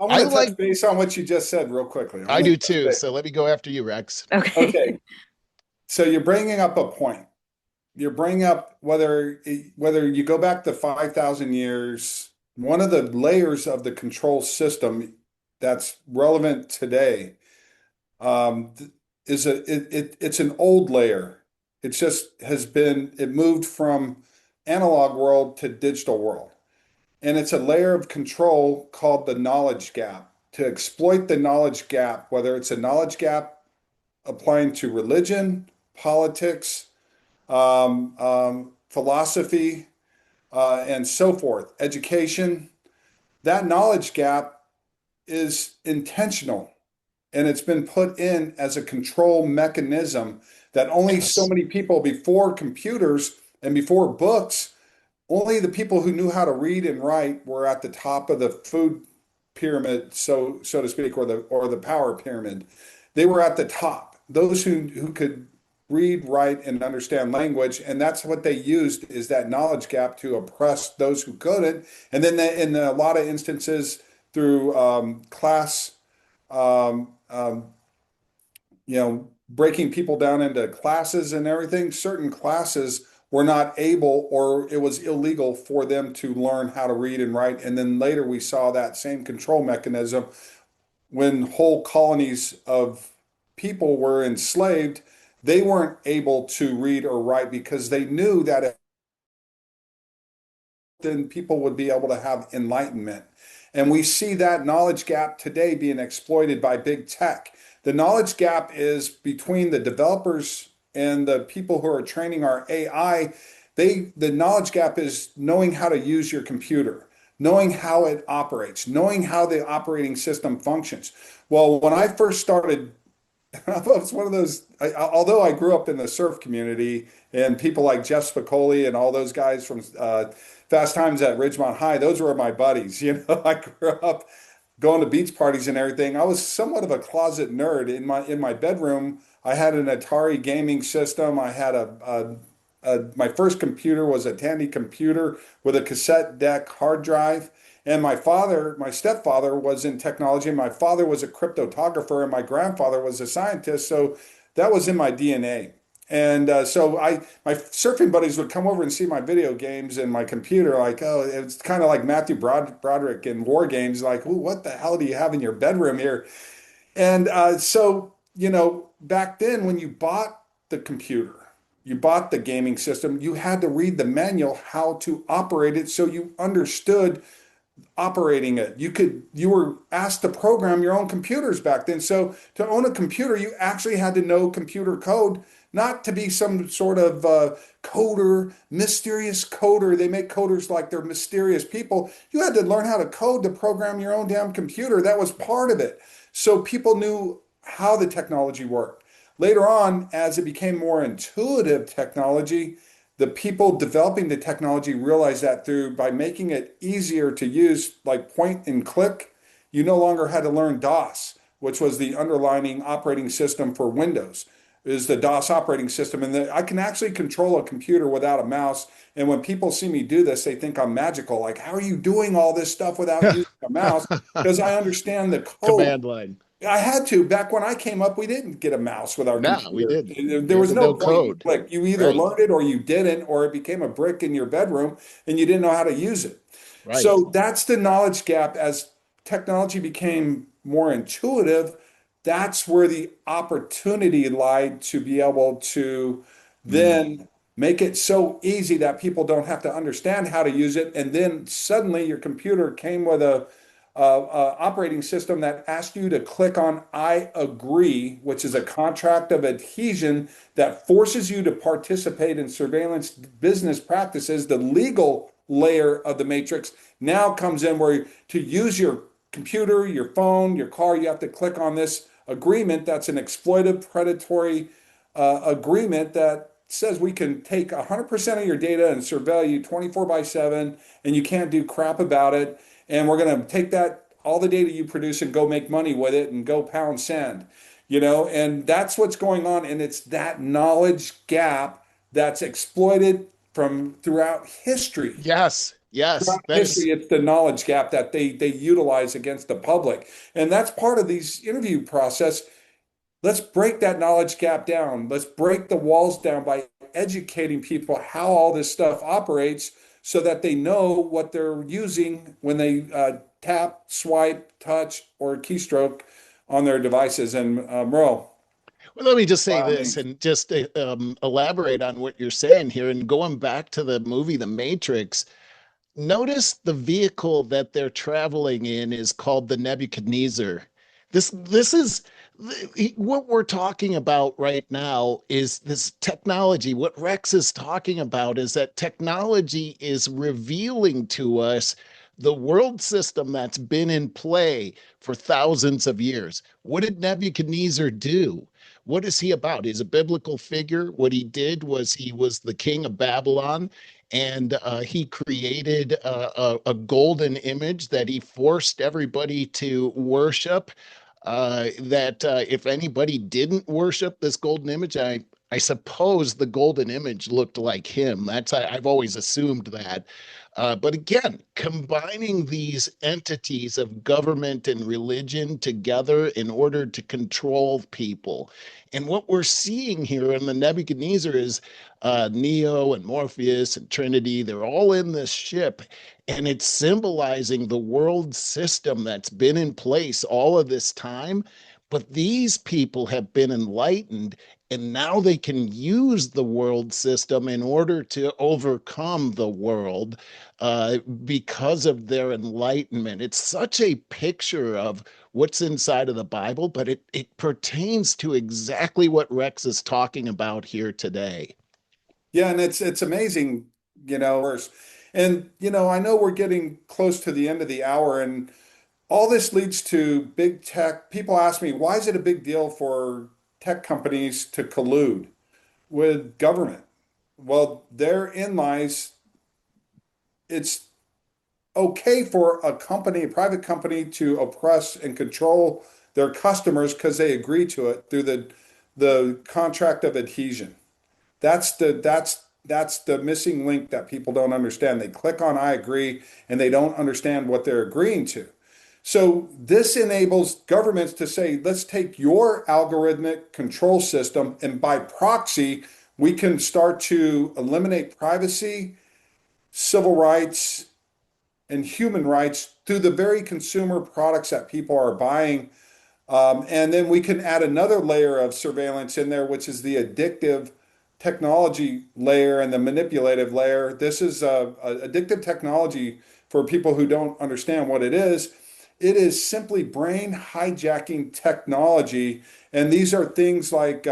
I I want to touch like base on what you just said real quickly. I I want do to touch too. base. So let me go after you, Rex. Okay. Okay, so you're bringing up a point. You're bringing up whether you go back to 5,000 years, one of the layers of the control system that's relevant today um, is it's an old layer. It just it moved from analog world to digital world. And it's a layer of control called the knowledge gap. To exploit the knowledge gap, whether it's a knowledge gap applying to religion, politics, philosophy, and so forth, education, that knowledge gap is intentional, and it's been put in as a control mechanism that only so Yes. many people before computers and before books, only the people who knew how to read and write were at the top of the food pyramid, so to speak, or the power pyramid. They were at the top. Those who could read, write, and understand language, and that's what they used, is that knowledge gap to oppress those who couldn't. And then in a lot of instances through class, um, um, breaking people down into classes and everything, certain classes were not able, or it was illegal for them to learn how to read and write. And then later we saw that same control mechanism when whole colonies of people were enslaved. They weren't able to read or write because they knew that then people would be able to have enlightenment. And we see that knowledge gap today being exploited by big tech. The knowledge gap is between the developers and the people who are training our AI. The knowledge gap is knowing how to use your computer, knowing how it operates, knowing how the operating system functions. Well, when I first started, it's one of those, although I grew up in the surf community and people like Jeff Spicoli and all those guys from Fast Times at Ridgemont High, those were my buddies. I grew up going to beach parties and everything. I was somewhat of a closet nerd. In my bedroom, I had an Atari gaming system. I had my first computer was a Tandy computer with a cassette deck hard drive. And my stepfather was in technology. My father was a cryptographer, and my grandfather was a scientist. So that was in my DNA. And my surfing buddies would come over and see my video games and my computer. Like, oh, it's kind of like Matthew Broderick in War Games. Like, ooh, what the hell do you have in your bedroom here? And back then when you bought the computer, you bought the gaming system, you had to read the manual how to operate it so you understood operating it. You were asked to program your own computers back then. So to own a computer, you actually had to know computer code, not to be some sort of coder, mysterious coder. They make coders like they're mysterious people. You had to learn how to code to program your own damn computer. That was part of it. So people knew how the technology worked. Later on, as it became more intuitive technology, the people developing the technology realized that through by making it easier to use, like point and click, you no longer had to learn DOS, which was the underlying operating system for Windows, is the DOS operating system. And I can actually control a computer without a mouse. And when people see me do this, they think I'm magical. Like, how are you doing all this stuff without using a mouse? Because I understand the code. Command line. I had to. Back when I came up, we didn't get a mouse with our No, we computer. didn't. There You had was to no know point and code. click. You either Right. learned it or you didn't, or it became a brick in your bedroom and you didn't know how to use it. Right. So that's the knowledge gap. As technology became more intuitive, that's where the opportunity lied to be able to Mm. then make it so easy that people don't have to understand how to use it. And then suddenly your computer came with a operating system that asks you to click on I agree, which is a contract of adhesion that forces you to participate in surveillance business practices. The legal layer of the matrix now comes in where to use your computer, your phone, your car, you have to click on this agreement that's an exploitive, predatory agreement that says we can take 100% of your data and surveil you 24 by 7, and you can't do crap about it. And we're going to take that, all the data you produce, and go make money with it and go pound sand, and that's what's going on. And it's that knowledge gap that's exploited from throughout history. Yes. Yes. Throughout That is history, it's the knowledge gap that they utilize against the public. And that's part of these interview process. Let's break that knowledge gap down. Let's break the walls down by educating people how all this stuff operates so that they know what they're using when they tap, swipe, touch, or keystroke on their devices. And Merle, Well, let me just by say all this means. and just elaborate on what you're saying here. And going back to the movie The Matrix, notice the vehicle that they're traveling in is called the Nebuchadnezzar. This is what we're talking about right now is this technology. What Rex is talking about is that technology is revealing to us the world system that's been in play for thousands of years. What did Nebuchadnezzar do? What is he about? He's a biblical figure. What he did was he was the king of Babylon, and he created a golden image that he forced everybody to worship. That if anybody didn't worship this golden image, I suppose the golden image looked like him. I've always assumed that. But again, combining these entities of government and religion together in order to control people. And what we're seeing here in the Nebuchadnezzar is Neo and Morpheus and Trinity, they're all in this ship, and it's symbolizing the world system that's been in place all of this time. But these people have been enlightened, and now they can use the world system in order to overcome the world because of their enlightenment. It's such a picture of what's inside of the Bible, but it pertains to exactly what Rex is talking about here today. Yeah, and it's amazing, and I know we're getting close to the end of the hour, and all this leads to big tech. People ask me, why is it a big deal for tech companies to collude with government? Well, therein lies it's okay for a private company to oppress and control their customers because they agree to it through the contract of adhesion. That's the missing link that people don't understand. They click on I agree and they don't understand what they're agreeing to. So this enables governments to say, let's take your algorithmic control system and by proxy, we can start to eliminate privacy, civil rights, and human rights through the very consumer products that people are buying. And then we can add another layer of surveillance in there, which is the addictive technology layer and the manipulative layer. This is addictive technology for people who don't understand what it is. It is simply brain hijacking technology. And these are things like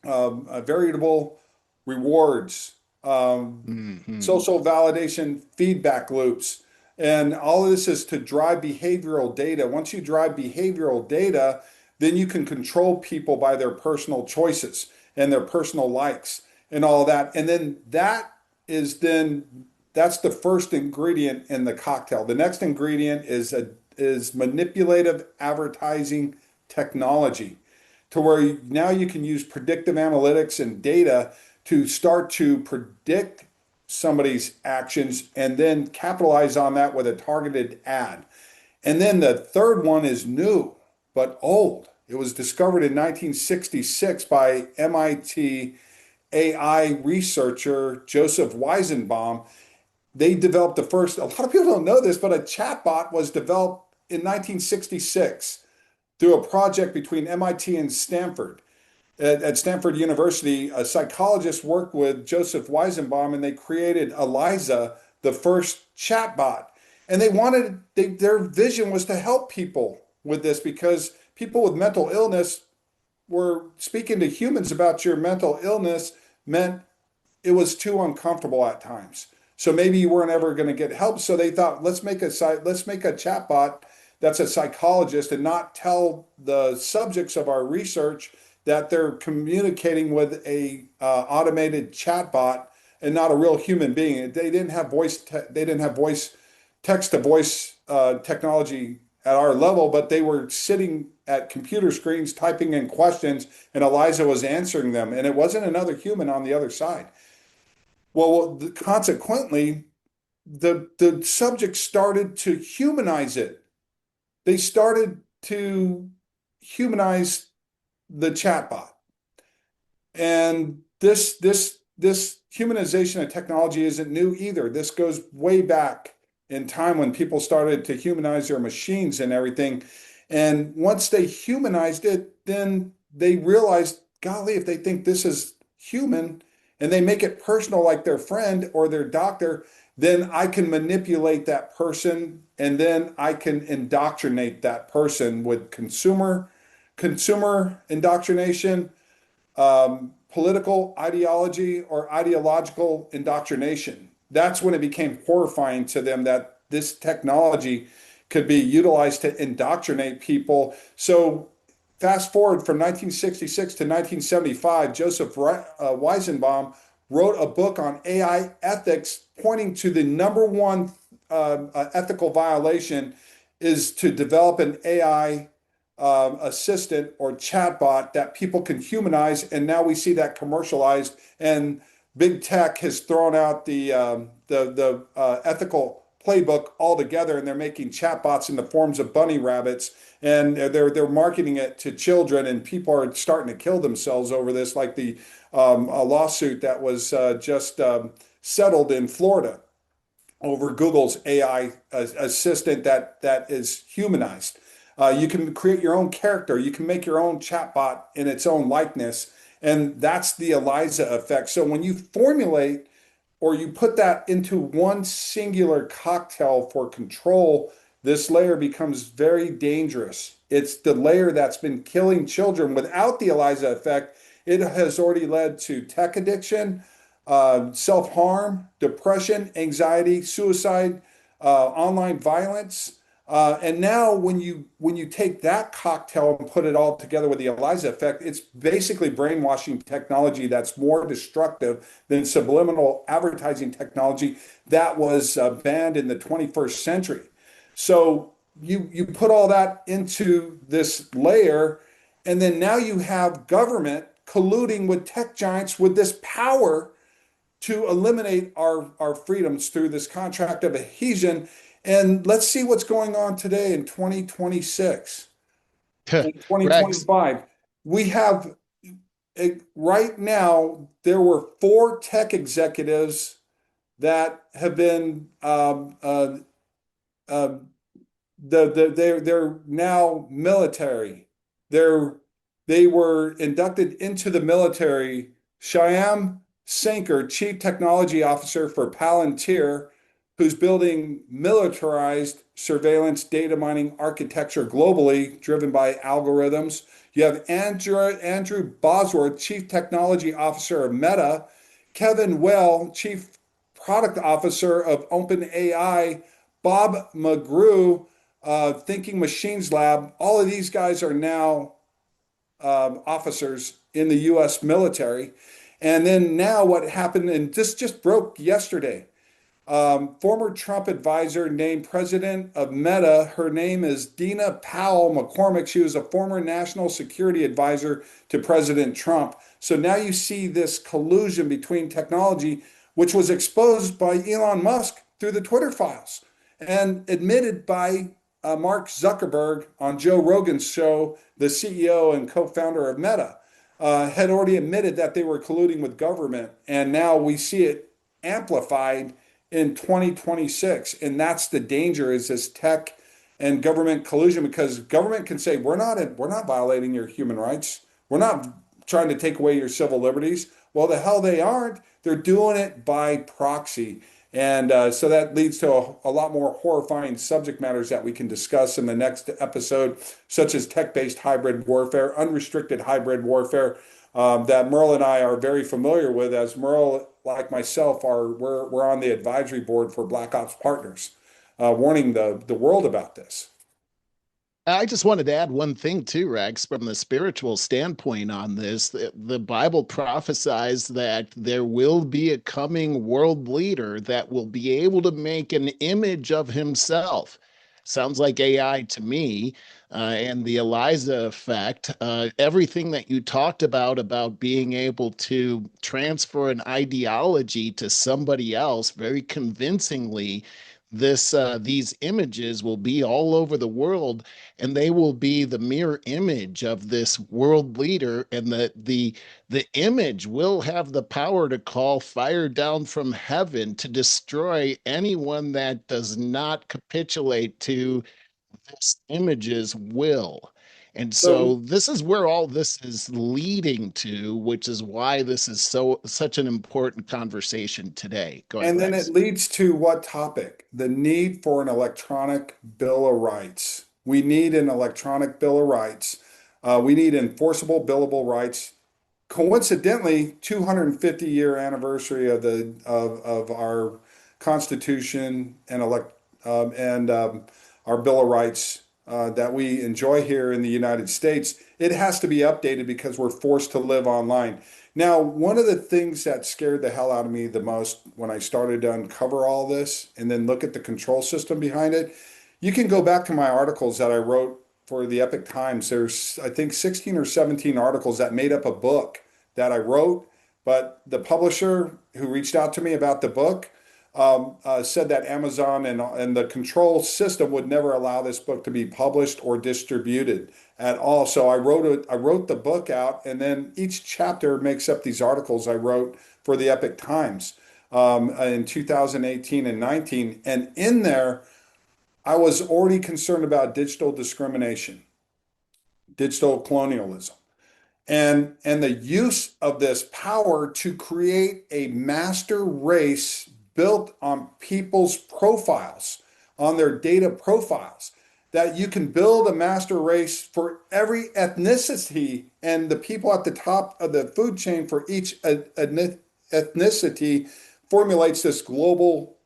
variable rewards, Mhm. social validation feedback loops. And all of this is to drive behavioral data. Once you drive behavioral data, then you can control people by their personal choices and their personal likes and all of that. And then that's the first ingredient in the cocktail. The next ingredient is manipulative advertising technology to where now you can use predictive analytics and data to start to predict somebody's actions and then capitalize on that with a targeted ad. And then the third one is new but old. It was discovered in 1966 by MIT AI researcher Joseph Weizenbaum. They developed the first, a lot of people don't know this, but a chatbot was developed in 1966 through a project between MIT and Stanford. At Stanford University, a psychologist worked with Joseph Weizenbaum and they created Eliza, the first chatbot. And their vision was to help people with this because people with mental illness were speaking to humans about your mental illness meant it was too uncomfortable at times. So maybe you weren't ever going to get help. So they thought, let's make a chatbot that's a psychologist and not tell the subjects of our research that they're communicating with a automated chatbot and not a real human being. They didn't have voice text to voice technology at our level, but they were sitting at computer screens typing in questions, and Eliza was answering them, and it wasn't another human on the other side. Well, consequently, the subjects started to humanize it. They started to humanize the chatbot. And this humanization of technology isn't new either. This goes way back in time when people started to humanize their machines and everything. And once they humanized it, then they realized, golly, if they think this is human and they make it personal like their friend or their doctor, then I can manipulate that person and then I can indoctrinate that person with consumer indoctrination, political ideology, or ideological indoctrination. That's when it became horrifying to them that this technology could be utilized to indoctrinate people. So fast forward from 1966 to 1975, Joseph Weizenbaum wrote a book on AI ethics, pointing to the number one ethical violation is to develop an AI assistant or chatbot that people can humanize. And now we see that commercialized, and big tech has thrown out the ethical playbook altogether, and they're making chatbots in the forms of bunny rabbits, and they're marketing it to children, and people are starting to kill themselves over this, like the a lawsuit that was just settled in Florida over Google's AI assistant that is humanized. You can create your own character. You can make your own chatbot in its own likeness, and that's the Eliza effect. So when you formulate or you put that into one singular cocktail for control, this layer becomes very dangerous. It's the layer that's been killing children. Without the Eliza effect, it has already led to tech addiction, self-harm, depression, anxiety, suicide, online violence. And now when you take that cocktail and put it all together with the Eliza effect, it's basically brainwashing technology that's more destructive than subliminal advertising technology that was banned in the 21st century. So you put all that into this layer, and then now you have government colluding with tech giants with this power to eliminate our freedoms through this contract of adhesion. And let's see what's going on today in 2026 and Rex, 2025. We have right now, there were four tech executives that have been uh, they're now military. They're they were inducted into the military. Shyam Sankar, Chief Technology Officer for Palantir, who's building militarized surveillance data mining architecture globally, driven by algorithms. You have Andrew Bosworth, Chief Technology Officer of Meta, Kevin Well, Chief Product Officer of OpenAI, Bob McGrew, Thinking Machines Lab. All of these guys are now officers in the US military. And then now what happened, and this just broke yesterday. Former Trump advisor named president of Meta. Her name is Dina Powell McCormick. She was a former national security advisor to President Trump. So now you see this collusion between technology, which was exposed by Elon Musk through the Twitter files and admitted by Mark Zuckerberg on Joe Rogan's show, the CEO and co-founder of Meta, had already admitted that they were colluding with government. And now we see it amplified in 2026. And that's the danger, is this tech and government collusion, because government can say, we're not violating your human rights. We're not trying to take away your civil liberties. Well, the hell they aren't. They're doing it by proxy. And so that leads to a lot more horrifying subject matters that we can discuss in the next episode, such as tech-based hybrid warfare, unrestricted hybrid warfare, that Merle and I are very familiar with, as Merle, like myself, we're on the advisory board for Black Ops Partners, warning the world about this. I just wanted to add one thing too, Rex, from the spiritual standpoint on this. The Bible prophesies that there will be a coming world leader that will be able to make an image of himself. Sounds like AI to me, and the Eliza effect. Everything that you talked about being able to transfer an ideology to somebody else very convincingly. These images will be all over the world, and they will be the mirror image of this world leader, and the image will have the power to call fire down from heaven to destroy anyone that does not capitulate to this image's will. And So so this is where all this is leading to, which is why this is such an important conversation today. Go ahead, And then it Rex. leads to what topic? The need for an electronic Bill of Rights. We need an electronic Bill of Rights. We need enforceable billable rights. Coincidentally, 250-year anniversary of our Constitution and and our Bill of Rights that we enjoy here in the United States, it has to be updated because we're forced to live online. Now, one of the things that scared the hell out of me the most when I started to uncover all this and then look at the control system behind it, you can go back to my articles that I wrote for the Epic Times. There's, I think, 16 or 17 articles that made up a book that I wrote, but the publisher who reached out to me about the book said that Amazon and the control system would never allow this book to be published or distributed at all. So I wrote the book out, and then each chapter makes up these articles I wrote for the Epic Times in 2018 and 19. And in there, I was already concerned about digital discrimination, digital colonialism, and the use of this power to create a master race built on people's profiles, on their data profiles, that you can build a master race for every ethnicity, and the people at the top of the food chain for each ethnicity formulates this global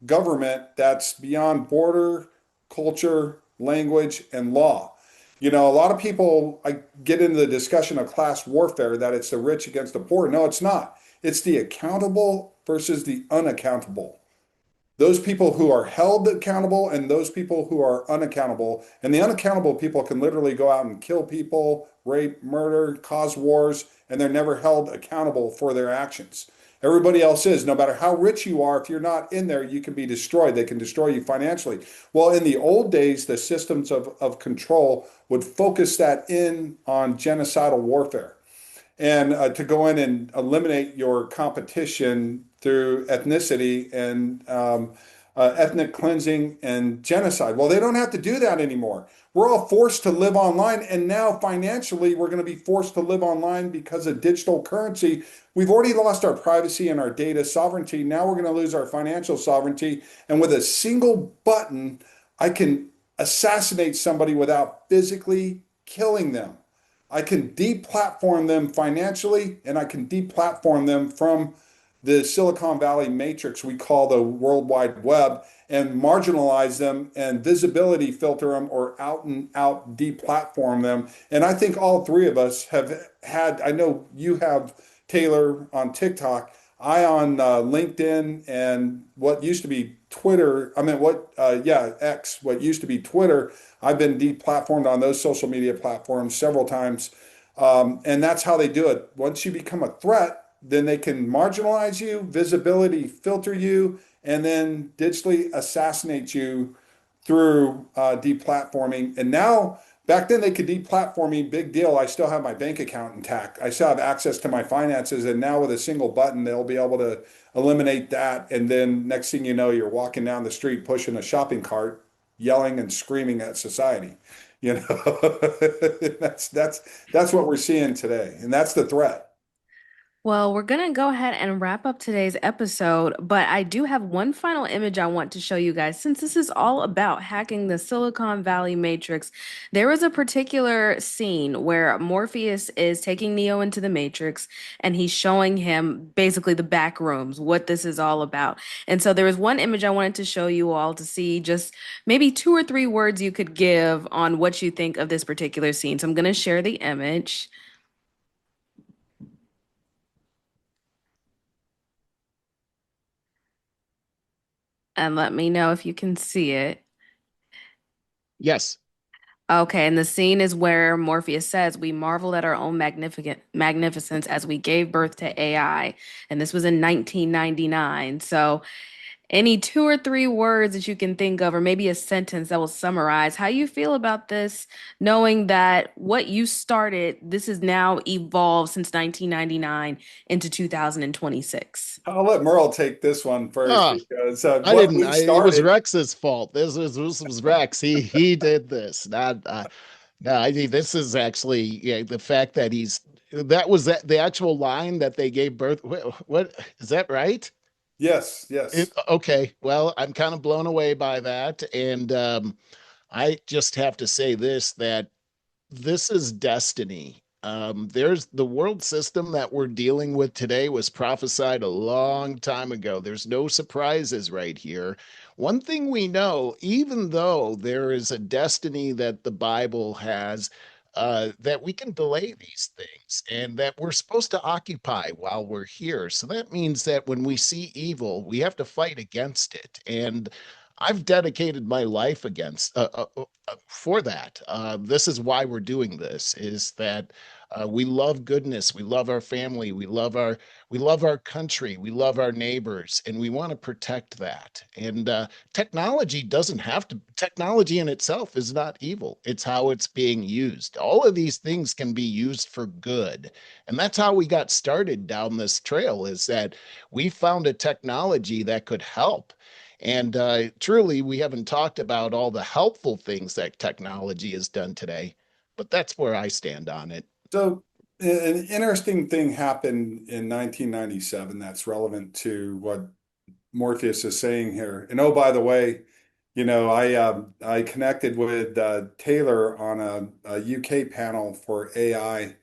government that's beyond border, culture, language, and law. You know, a lot of people I get into the discussion of class warfare that it's the rich against the poor. No, it's not. It's the accountable versus the unaccountable. Those people who are held accountable and those people who are unaccountable. And the unaccountable people can literally go out and kill people, rape, murder, cause wars, and they're never held accountable for their actions. Everybody else is. No matter how rich you are, if you're not in there, you can be destroyed. They can destroy you financially. Well, in the old days, the systems of control would focus that in on genocidal warfare and to go in and eliminate your competition through ethnicity and ethnic cleansing and genocide. Well, they don't have to do that anymore. We're all forced to live online, and now financially, we're going to be forced to live online because of digital currency. We've already lost our privacy and our data sovereignty. Now we're going to lose our financial sovereignty. And with a single button, I can assassinate somebody without physically killing them. I can deplatform them financially, and I can deplatform them from the Silicon Valley matrix we call the World Wide Web and marginalize them and visibility filter them or out and out deplatform them. And I think all three of us have had, I know you have, Taylor, on TikTok, I on LinkedIn and what used to be Twitter. I mean, X, what used to be Twitter. I've been deplatformed on those social media platforms several times. And that's how they do it. Once you become a threat, then they can marginalize you, visibility filter you, and then digitally assassinate you through deplatforming. And now, back then they could deplatform me, big deal. I still have my bank account intact. I still have access to my finances. And now with a single button, they'll be able to eliminate that. And then next thing you know, you're walking down the street pushing a shopping cart, yelling and screaming at society. You know, that's what we're seeing today. And that's the threat. Well, we're going to go ahead and wrap up today's episode, but I do have one final image I want to show you guys. Since this is all about hacking the Silicon Valley Matrix, there is a particular scene where Morpheus is taking Neo into the Matrix and he's showing him basically the back rooms, what this is all about. And so there was one image I wanted to show you all to see just maybe two or three words you could give on what you think of this particular scene. So I'm going to share the image. And let me know if you can see it. Yes. Okay, and the scene is where Morpheus says, "We marveled at our own magnificent magnificence as we gave birth to AI." And this was in 1999. So, any two or three words that you can think of, or maybe a sentence that will summarize how you feel about this, knowing that what you started, this has now evolved since 1999 into 2026. I'll let Merle take this one first Ah, because I what didn't. we It was started. Rex's fault. This was Rex. He did this. Not no. I think this is actually, yeah, the fact that that was the actual line that they gave birth. What is that right? Yes, yes. Okay. Well, I'm kind of blown away by that, and I just have to say this, that this is destiny. There's the world system that we're dealing with today was prophesied a long time ago. There's no surprises right here. One thing we know, even though there is a destiny that the Bible has, that we can delay these things and that we're supposed to occupy while we're here. So that means that when we see evil, we have to fight against it. And I've dedicated my life against for that. This is why we're doing this. Is that we love goodness. We love our family. We love our country. We love our neighbors, and we want to protect that. And technology doesn't have to. Technology in itself is not evil. It's how it's being used. All of these things can be used for good, and that's how we got started down this trail. Is that we found a technology that could help. And truly, we haven't talked about all the helpful things that technology has done today, but that's where I stand on it. So an interesting thing happened in 1997 that's relevant to what Morpheus is saying here. And oh, by the way, I connected with Taylor on a UK panel for AI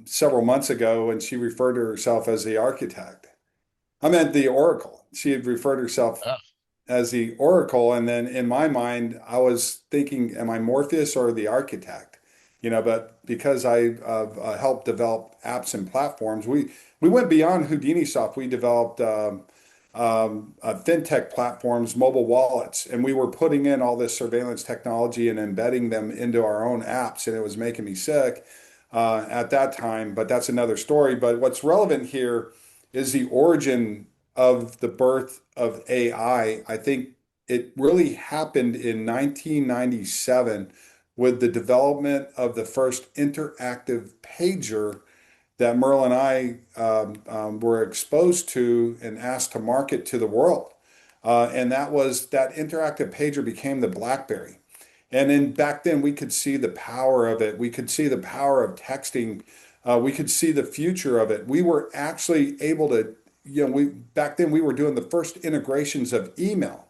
several months ago, and she referred to herself as the architect. I meant the Oracle. She had referred herself Oh, as the Oracle, and then in my mind, I was thinking, am I Morpheus or the architect? But because I helped develop apps and platforms, we went beyond Houdini soft. We developed fintech platforms, mobile wallets, and we were putting in all this surveillance technology and embedding them into our own apps, and it was making me sick at that time. But that's another story. But what's relevant here is the origin of the birth of AI. I think it really happened in 1997 with the development of the first interactive pager that Merle and I were exposed to and asked to market to the world. And that was that interactive pager became the BlackBerry. And then back then we could see the power of it. We could see the power of texting. We could see the future of it. We were actually able to, we back then we were doing the first integrations of email,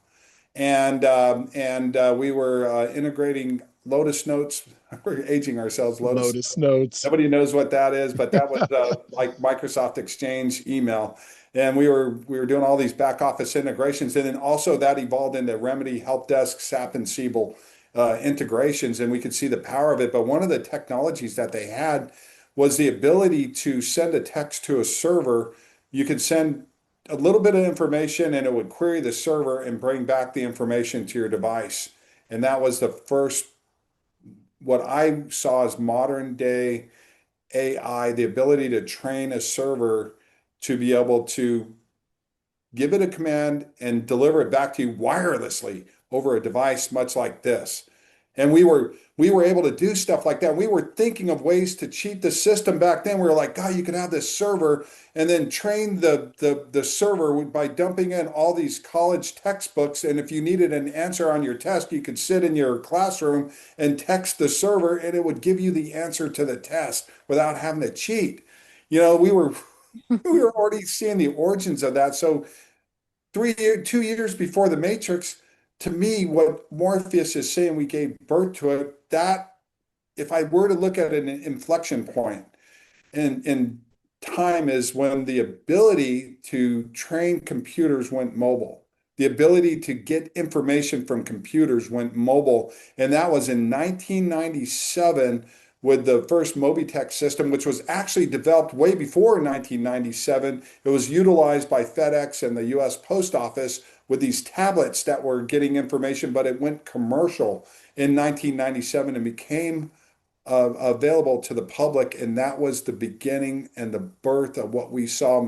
and we were integrating Lotus Notes. We're aging ourselves. Lotus. Lotus Notes. Nobody knows what that is, but that was like Microsoft Exchange email. And we were doing all these back office integrations, and then also that evolved into Remedy, Help Desk, SAP, and Siebel integrations, and we could see the power of it. But one of the technologies that they had was the ability to send a text to a server. You could send a little bit of information, and it would query the server and bring back the information to your device. And that was the first what I saw as modern day AI, the ability to train a server to be able to give it a command and deliver it back to you wirelessly over a device much like this. And we were able to do stuff like that. We were thinking of ways to cheat the system back then. We were like, God, you could have this server and then train the server by dumping in all these college textbooks. And if you needed an answer on your test, you could sit in your classroom and text the server, and it would give you the answer to the test without having to cheat. We were we were already seeing the origins of that. So 2 years before the Matrix, to me, what Morpheus is saying, we gave birth to it. That if I were to look at an inflection point in time is when the ability to train computers went mobile. The ability to get information from computers went mobile. And that was in 1997 with the first Mobitech system, which was actually developed way before 1997. It was utilized by FedEx and the US Post Office with these tablets that were getting information, but it went commercial in 1997 and became available to the public. And that was the beginning and the birth of what we saw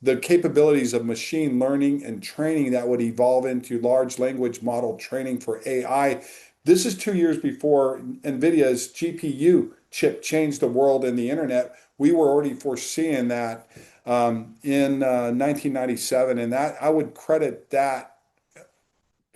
the capabilities of machine learning and training that would evolve into large language model training for AI. This is 2 years before NVIDIA's GPU chip changed the world and the internet. We were already foreseeing that in 1997, and that I would credit that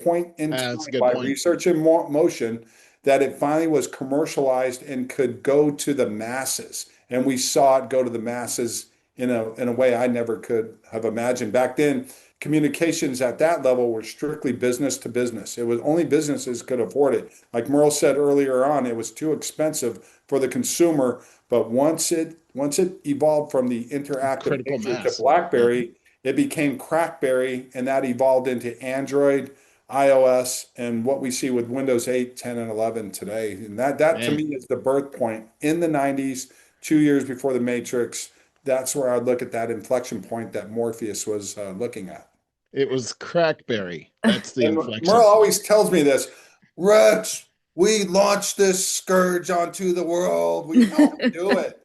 point in time That's a good by point. research in motion that it finally was commercialized and could go to the masses. And we saw it go to the masses in a way I never could have imagined. Back then, communications at that level were strictly business to business. It was only businesses could afford it. Like Merle said earlier on, it was too expensive for the consumer. But once it evolved from the interactive Critical nature to mass. BlackBerry, it became CrackBerry, and that evolved into Android, iOS, and what we see with Windows 8, 10, and 11 today. And that to Man, me is the birth point in the 90s, 2 years before the Matrix. That's where I look at that inflection point that Morpheus was looking at. it was crackberry. That's the And inflection Merle point. always tells me this, Rex, we launched this scourge onto the world. We helped do it.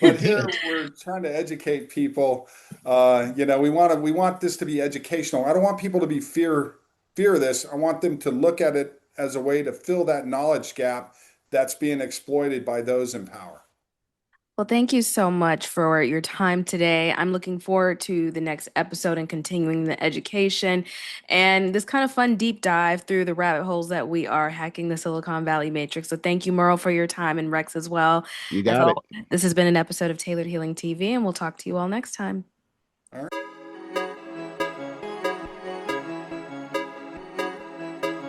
We But here did. we're trying to educate people. We want this to be educational. I don't want people to be fear this. I want them to look at it as a way to fill that knowledge gap that's being exploited by those in power. Well, thank you so much for your time today. I'm looking forward to the next episode and continuing the education and this kind of fun deep dive through the rabbit holes that we are hacking the Silicon Valley Matrix. So thank you, Merle, for your time and Rex as well. You As got all, it. this has been an episode of Tailored Healing TV, and we'll talk to you all next time. All right.